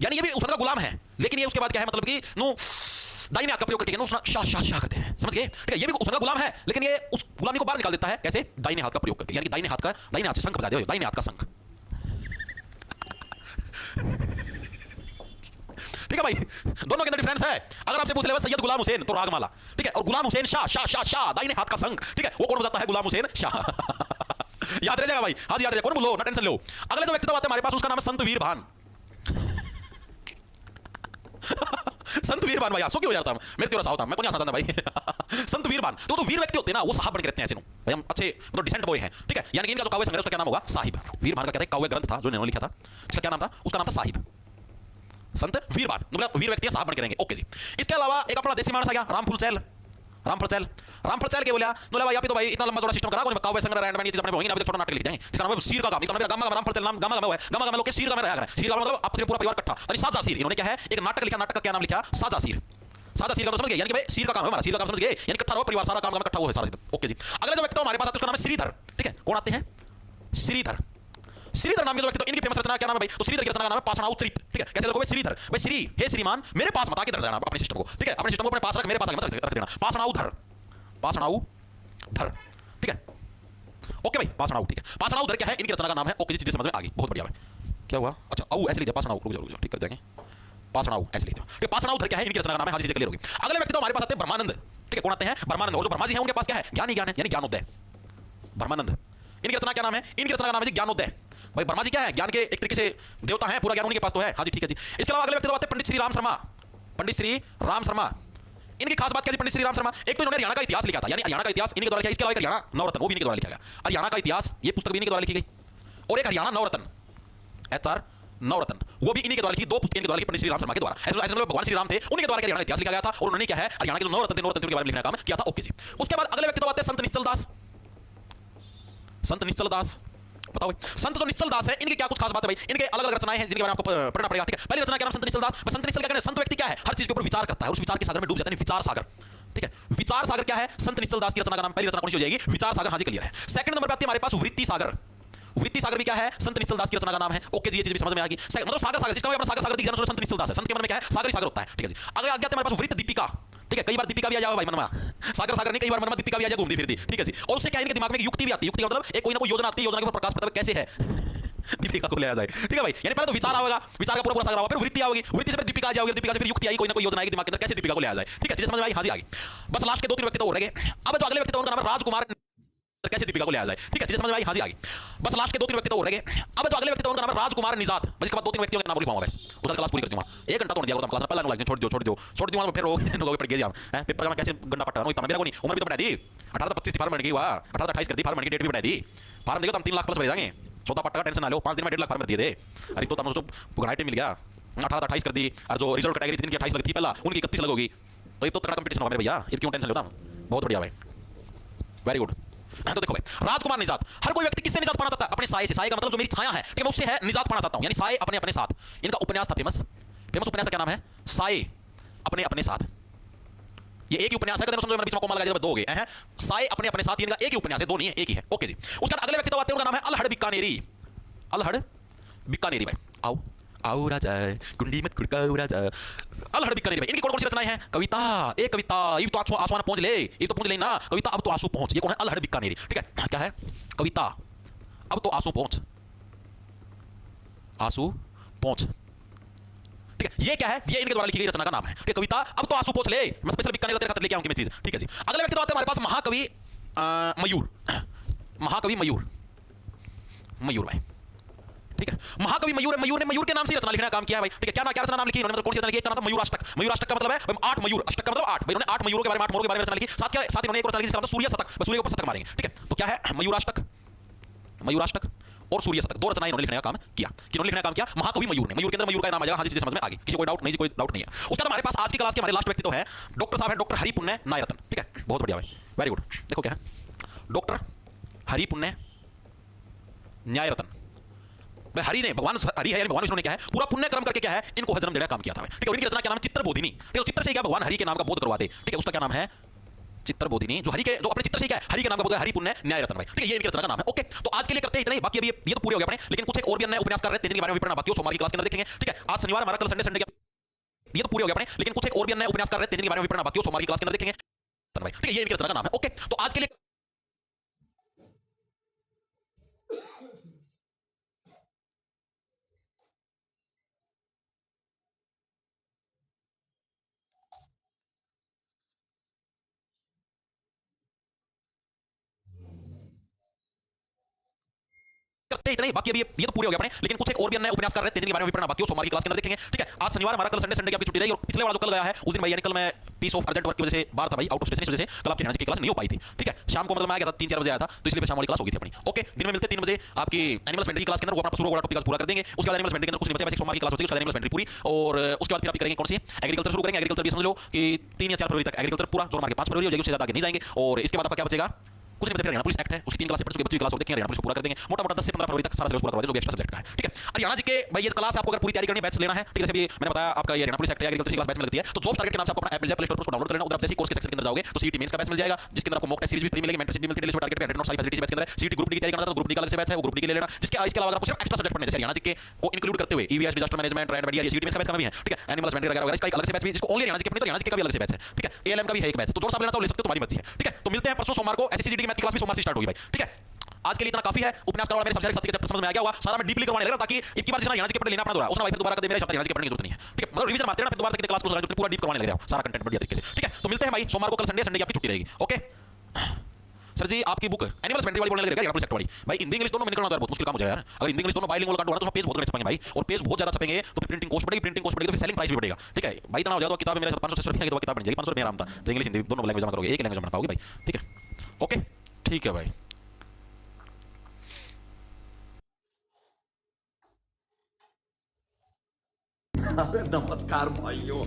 यानी ये भी उस का गुलाम है, लेकिन ये उसके बाद क्या है, मतलब कि नो दाहिने हाथ का प्रयोग करके नो शाह शाह शाह करते हैं, समझ गए? ठीक है, ये भी उस का गुलाम है, लेकिन ये उस गुलामी को बाहर निकाल देता है। कैसे? दाहिने हाथ का प्रयोग करके, यानी कि दाहिने हाथ से शंख बजा दे, दाहिने हाथ का शंख। ठीक है भाई, दोनों के अंदर डिफरेंस है। अगर आपसे पूछ ले सैयद गुलाम हुसैन तो रागमाला, ठीक है, और गुलाम हुसैन शाह शाह शाह शाह दाहिने हाथ का शंख। ठीक है, वो कौन बजाता है? गुलाम हुसैन शाह। याद रह जाएगा भाई, हाँ जी याद रहेगा, कौन बोलो ना टेंशन लो। अगले जो व्यक्तित्व आते हैं हमारे पास, उसका नाम है संत वीर भान। संत वीर भान भाई, आंसू क्यों हो जाता? मेरे थोड़ा सा होता, मैं को नहीं आता भाई। संत वीर भान तो वीर व्यक्ति होते हैं ना, वो साहब बन के रहते हैं ऐसे। भाई हम अच्छे मतलब डिसेंट बॉय हैं, ठीक है, यानी कि इनका जो काव्य संग्रह उसका क्या नाम होगा? साहिब। वीर भान का क्या था? काव्य ग्रंथ था जो इन्होंने लिखा था, इसका क्या नाम था? उसका नाम था साहिब। संत वीर भान मतलब वीर व्यक्ति साहब बन के रहेंगे। ओके जी, इसके अलावा एक अपना देसी मानस आ गया, रामफल चैल के बोला बोला भाई, आप तो भाई इतना लंबा जोड़ा सिस्टम करा कोई काव्य संग्रह रैंड में ये चीज अपने होंगी ना, अभी छोटा नाटक लिख देंगे जिसका नाम है सीर का काम। इतना गामा रामफल चैल नाम गामा गामा है, गामा गामा लोग के सीर का में रहा है। सीर का मतलब आपसे पूरा परिवार इकट्ठा, यानी साजा सीर। इन्होंने क्या है, एक नाटक लिखा, नाटक का क्या नाम लिखा? साजा सीर। साजा सीर का समझ गए, यानी कि भाई सीर का काम है हमारा, सीर का काम समझ गए, यानी इकट्ठा रहो परिवार, सारा काम इकट्ठा हुआ है सारा। ओके जी, अगले जो व्यक्ति हमारे पास आते हैं उसका नाम है श्रीधर। ठीक है, कौन आते हैं? श्रीधर नाम के जो व्यक्ति, तो इनकी फेमस रचना क्या नाम है भाई? तो श्रीधर की रचना का नाम है पाषाणाउ चरित। ठीक है, कैसे देखो श्रीधर भाई, श्री हे श्रीमान मेरे पास मत आके धर देना अपने सिस्टम को। ठीक है, अपने सिस्टम को अपने पास रख, मेरे पास आके मत रख देना। पाषाणाउ धर। ठीक है, ओके भाई, पाषाणाउ। ठीक है, पाषाणाउ धर क्या है? इनकी रचना का नाम है। ओके जी, चीजें समझ में आ गई, बहुत बढ़िया भाई। क्या हुआ? अच्छा औ ऐसे लिख दिया, पाषाणाउ, रुक जाओ ठीक कर देंगे, पाषाणाउ ऐसे लिख दो। ठीक है, पाषाणाउ धर क्या है? इनकी रचना का नाम है। हाँ जी, चीजें क्लियर होगी। अगले व्यक्ति तो हमारे पास आते हैं ब्रह्मानंद। ठीक है, कौन आते हैं? ब्रह्मानंद। और जो ब्रह्मा जी हैं उनके पास क्या है? ज्ञान ही ज्ञान है, यानी ज्ञानोदय। ब्रह्मानंद, इनकी रचना क्या नाम है? इनकी रचना का नाम है जी ज्ञानोदय। भाई ब्रह्मा जी क्या है? ज्ञान के एक तरीके से देवता हैं, पूरा ज्ञान उनके पास तो है। हाँ जी, ठीक है जी। इसके अलावा अगले व्यक्ति तो आते हैं पंडित श्री राम शर्मा। पंडित श्री राम शर्मा, इनकी खास बात क्या है? पंडित श्री राम शर्मा एक तो इन्होंने हरियाणा का इतिहास लिखा था, यानी हरियाणा का इतिहास इन्हीं के द्वारा लिखा। इसके अलावा हरियाणा नवरत्न वो भी इन्हीं के द्वारा लिखा गया। हरियाणा का इतिहास ये पुस्तक भी इन्हीं के द्वारा लिखी गई, और एक हरियाणा नवरत्न HR नवरत्न वो भी इन्हीं के द्वारा लिखी। दो पुस्तकें इनके द्वारा लिखी पंडित श्री राम शर्मा के द्वारा। ऐसे भगवान श्री राम थे, उनके द्वारा हरियाणा का इतिहास लिखा गया था, और उन्होंने क्या है हरियाणा के जो नवरत्न थे उनके बारे में लिखने का काम किया था। ओके जी, उसके बाद अगले व्यक्ति तो आते हैं संत निश्चल दास। संत निश्चल दास, बताओ भाई, संत जो निश्चल दास है इनकी क्या कुछ खास बात है भाई? इनके अलग अलग रचनाएं हैं जिनके बारे में आपको पढ़ना पड़ेगा। ठीक है, पहली रचना क्या नाम? संत निश्चल दास। संत निश्चल क्या कहते हैं? संत व्यक्ति क्या है? हर चीज के ऊपर विचार करता है, उस विचार के सागर में डूब जाता है, विचार सागर। ठीक है, विचार सागर क्या है? संत निश्चल दास की रचना का नाम, पहली रचना कौन सी हो जाएगी? विचार सागर। हाँ जी, क्लियर है। सेकंड नंबर पे आती है हमारे पास वृत्ति सागर। वृत्ति सागर भी क्या है? संत निश्चल दास की रचना का नाम है। ओके जी, ये चीज भी समझ में आ गई। मतलब सागर सागर जिसका अपना सागर सागर दिख जाना, संत निश्चल दास है। संत के मन में क्या है? सागर ही सागर होता है। ठीक है जी, अगले आ गया हमारे पास वृत्त दीपिका। ठीक है, कई बार दीपिका भी आ जाओ भाई मनवा, सागर सागर नहीं, कई बार मनवा दीपिका भी आ जाए घूमती फिरती। ठीक है जी, और उससे क्या है, इनके दिमाग में एक युक्ति भी आती है। युक्ति का मतलब एक कोई ना कोई योजना आती है, योजना के ऊपर प्रकाश पड़ता है कैसे है दीपिका को ले आ जाए। ठीक है भाई, यानी पहले तो विचार आएगा, विचार का पूरा पूरा सागर आएगा, फिर वृत्ति आएगी, वृत्ति से फिर दीपिका आ जाएगी, दीपिका से फिर युक्ति आई, कोई ना कोई योजना आएगी दिमाग के अंदर कैसे दीपिका को ले आ जाए। ठीक है, चीजें समझ में आई? हाँ जी, आ गई। बस लास्ट के दो तीन व्यक्ति तो हो रह गए। अब जो अगले व्यक्ति उनका नाम है राजकुमार, कैसे दीपिका को ले आ जाए। ठीक है, चीजें समझ में आई? हाँ जी, आ गई। बस लास्ट के दो तीन व्यक्ति तो हो रह गए। अब जो अगले व्यक्ति उनका नाम है राजकुमार निजात। बस इसके बाद दो तीन व्यक्तियों के नाम बोल पाऊंगा, बस उसका क्लास पूरी कर दूंगा। 1 घंटा तो नहीं दिया क्लास में, पहला लाइक छोड़ दियो फिर वो पढ़ गए हम पेपर का कैसे गंदा पट्टा नो, मेरा को नहीं, उम्र भी तो बढ़ा दी 18 से 25 फार्म बन गई, हुआ 18 से 28 कर दी, फार्म बन की डेट भी बढ़ा दी। फार्म देखो हम 3 लाख प्लस भर जाएंगे, 14 पट्टा का टेंशन ना लो, 5 दिन में 1.5 लाख फार्म दिए थे। अरे तो तुम घाटे मिल गया, 18 से 28 कर दी, और जो रिजल्ट कैटेगरी थी 28 लगी थी पहला, उनकी 31 लगोगी, तो ये तो तगड़ा कंपटीशन होगा मेरे भैया, ये क्यों टेंशन लेता हूं? बहुत बढ़िया भाई, वेरी गुड। तो देखो भाई, राजकुमार निजात, हर कोई व्यक्ति किससे निजात पाना चाहता है? अपने साए से। साए का मतलब जो मेरी छाया है, ठीक है, मैं उससे है निजात पाना चाहता हूं, यानी साए अपने अपने साथ। इनका उपन्यास था फेमस उपन्यास का क्या नाम है? साए अपने अपने साथ। ये एक ही उपन्यास है, समझो मैंने बीच में कोमा लगा दिया, दो हो गए हैं। साए अपने अपने साथ, इनका एक ही उपन्यास है, दो नहीं है, एक ही है। ओके जी, उसके बाद अगले व्यक्ति तो आते हैं, उनका नाम है अलहड़ बीकानेरी। अलहड़ बीकानेरी भाई, आओ आओ राजा कुंडी मत खुड़काओ राजा। अलहड़ बीकानेरी भाई, इनकी कौन कौन सी रचनाएं हैं? कविता, एक कविता, ये तो आंसू पहुंच ले, ये तो पहुंच ले ना, कविता अब तो आंसू पहुंच, ये कौन है? अलहड़ बीकानेरी। ठीक है, क्या है? कविता अब तो आंसू पहुंच, आंसू पहुंच। ठीक है, ये क्या है? ये इनके द्वारा लिखी गई रचना का नाम है। ठीक है, कविता अब तो आंसू पहुंच ले, मैं स्पेशल बीकानेर तेरे खातिर लेके आऊंगी मैं चीज। ठीक है जी, अगले व्यक्ति तो आते हैं हमारे पास महाकवि मयूर। महाकवि मयूर, मयूर भाई। ठीक है। महाकवि मयूर है, मयूर ने मयूर के नाम से रचना लिखने का काम किया है भाई, ठीक है। क्या क्या रचना नाम लिखी इन्होंने, मतलब कौन सी रचना लिखी? एक का नाम था मयूराष्टक। मयूराष्टक का मतलब है 8 मयूर, अष्टक का मतलब 8 भाई, इन्होंने 8 मयूरों के बारे में, 8 मोरों के बारे में रचना लिखी। साथ इन्होंने एक रचना लिखी जिसका नाम था सूर्य शतक, सूर्य के ऊपर शतक मारेंगे, ठीक है। तो क्या है? मयूराष्टक, मयूराष्टक और सूर्य शतक, दो रचनाएं इन्होंने लिखने का काम किया। किन्होंने लिखने का काम किया? महाकवि मयूर ने। मयूर के अंदर मयूर का नाम आ जाएगा। हाँ जी, समझ में आ गई, किसी कोई डाउट नहीं, कोई डाउट नहीं है। उसके बाद हमारे पास आज की क्लास के हमारे लास्ट व्यक्ति तो है डॉक्टर साहब है, डॉक्टर हरि पुण्य नायरत्न, ठीक है। बहुत बढ़िया भाई, वेरी गुड। देखो क्या है, डॉक्टर हरि पुण्य न्यायरत्न। भाई हरि ने, भगवान हरि है, भगवान विष्णु ने क्या है, पूरा पुण्य कर्म करके क्या है, इनको जन्म देने का काम किया था, ठीक है। इनकी रचना क्या नाम है? चित्रबोधिनी, ठीक है। चित्र से क्या भगवान हरि के नाम का बोध करवाते, ठीक है। उसका क्या नाम है? चित्रबोधिनी। जो हरि के, जो अपने चित्र से क्या है, हरि के नाम का बोध है, हरि पुण्य न्यायरत्न भाई, ठीक है। ये इनकी रचना का नाम है। ओके, तो आज के लिए करते हैं इतना ही। बाकी अभी ये तो पूरे हो गए अपने, लेकिन कुछ एक और भी अन्य उपन्यास कर रहे हैं, 3 दिन के बारे में पढ़ना बाकी है, सोमवार की क्लास के अंदर देखेंगे, ठीक है। आज शनिवार हमारा, कल संडे, संडे ये तो पूरे हो गए अपने, लेकिन कुछ एक और भी अन्य उपन्यास कर रहे हैं, 3 दिन के बारे में पढ़ना बाकी है, सोमवार की क्लास के अंदर देखेंगे भाई, ठीक है। ये इनकी रचना का नाम है। ओके, तो आज के लिए करते हैं इतना ही। बाकी अभी ये तो पूरे हो गए अपने, लेकिन कुछ एक और भी अन्य उपन्यास कर रहे हैं, 3 दिन के बारे में भी पढ़ना बाकी है, सोमवार की क्लास के अंदर देखेंगे, ठीक है। आज शनिवार हमारा, कल संडे, संडे की आपकी छुट्टी रही, और पिछले वाला जो कल गया है उस दिन भाई, यानी कल मैं पीस ऑफ अर्जेंट वर्क की वजह से बाहर था भाई, आउट ऑफ स्टेशन की वजह से कल आपकी की क्लास नहीं हो पाई थी, ठीक है। शाम को मतलब मैं आ गया था, 3-4 बजे आया था, तो इसलिए शाम वाली क्लास हो गई थी अपनी। ओके, दिन में मिलते 3 बजे आपकी एनिमल हस्बेंड्री की क्लास के अंदर, वो अपना पूरा टॉपिक पूरा कर देंगे। उसके बाद एनिमल हस्बेंड्री के अंदर कुछ नहीं बचा, वैसे सोमवार की क्लास होती है, उसके बाद एनिमल हस्बेंड्री पूरी, और उसके बाद फिर आप करेंगे कौन सी? एग्रीकल्चर शुरू करेंगे। एग्रीकल्चर भी समझ लो कि 3 या 4 फरवरी तक एग्रीकल्चर पूरा, जो हमारे 5 फरवरी हो जाएगी, उससे ज्यादा आगे नहीं जाएंगे। और इसके बाद आपका क्या बचेगा? कुछ नहीं बचा, हरियाणा पुलिस एक्ट है, उसकी 3 क्लास पढ़ चुके, बच्चों की क्लास होती है, हरियाणा पुलिस पूरा कर देंगे। मोटा-मोटा 10 से 15 फरवरी तक सारा सिलेबस पूरा करवा देंगे, जो भी एक्स्ट्रा सब्जेक्ट का है, ठीक है। हरियाणा जी के भाई ये क्लास आपको अगर पूरी तैयारी करनी है, बैच लेना है, ठीक है। जैसे भी मैंने बताया आपका ये हरियाणा पुलिस एक्ट है, एग्रीकल्चर की क्लास बैच में लगती है, तो जॉब टारगेट के नाम से आपको अपना ऐप मिल जाए, प्ले स्टोर पर उसको डाउनलोड कर लेना। उधर आप जैसे कोर्स के सेक्शन के अंदर जाओगे तो सीईटी मेंस का बैच मिल जाएगा, जिसके अंदर आपको मॉक टेस्ट सीरीज भी फ्री मिलेगी, मेंटरशिप भी मिलती है, डेली टारगेट पे 100 नोट सारी फैसिलिटीज बैच के अंदर है। सीईटी ग्रुप डी की तैयारी करना है तो ग्रुप डी का अलग से बैच है, वो ग्रुप डी के ले लेना। इसके अलावा आपको सिर्फ एक्स्ट्रा सब्जेक्ट पढ़ने, जैसे हरियाणा जी के को इंक्लूड करते हुए ईवीएस, डिजास्टर मैनेजमेंट, रैंड मीडिया, सीईटी मेंस का बैच का भी है, ठीक है। एनिमल हस्बेंड्री वगैरह इसका एक अलग से बैच भी, जिसको ओनली हरियाणा जी के अपने, तो हरियाणा जी के का भी अलग से बैच है, ठीक है। एएलएम का भी है एक बैच, तो जो सब लेना चाहो ले सकते हो, तुम्हारी मर्जी है, ठीक है। तो मिलते हैं परसों सोमवार को, एसएससी की मैथ की क्लास भी सोमवार से स्टार्ट होगी भाई, ठीक है। आज के लिए इतना काफी है। उपन्यास का मेरे सबसे चैप्टर समझ में आ गया होगा, सारा मैं डीपली करवाने लगा ताकि एक बार जितना हरियाणा जी के पढ़ लेना अपना, उसने भाई दोबारा कर दे, मेरे हरियाणा जी के पढ़ने की जरूरत नहीं है, ठीक है। मतलब रिवीजन मारते हैं ना, फिर दोबारा क्लास को पूरा डीप करवाने लग रहा हूं, सारा कंटेंट बढ़िया तरीके से, ठीक है। तो मिलते हैं भाई सोमवार को, कल संडे, संडे की आपकी छुट्टी रहेगी। ओके सर जी, आपकी बुक एनिमल हस्बेंड्री वाली बोलने लगेगा, पुलिस एक्ट वाली भाई, हिंदी इंग्लिश दोनों में निकलना तो बहुत मुश्किल काम हो जाएगा यार। अगर हिंदी इंग्लिश दोनों बाइलिंगुअल कर दो ना, तो पेज बहुत बड़े छपेंगे भाई, और पेज बहुत ज्यादा छपेंगे तो प्रिंटिंग कॉस्ट बढ़ेगी, प्रिंटिंग कॉस्ट बढ़ेगी तो फिर सेलिंग प्राइस भी बढ़ेगा, ठीक है भाई। इतना हो जाए तो किताब मेरे 500 रुपये की किताब बन जाएगी, 500 रुपये आराम था। इंग्लिश हिंदी दोनों लैंग्वेज में करोगे, एक लैंग्वेज में बना पाओगे भाई, ठीक है। ओके ठीक है भाई। अरे नमस्कार भाइयों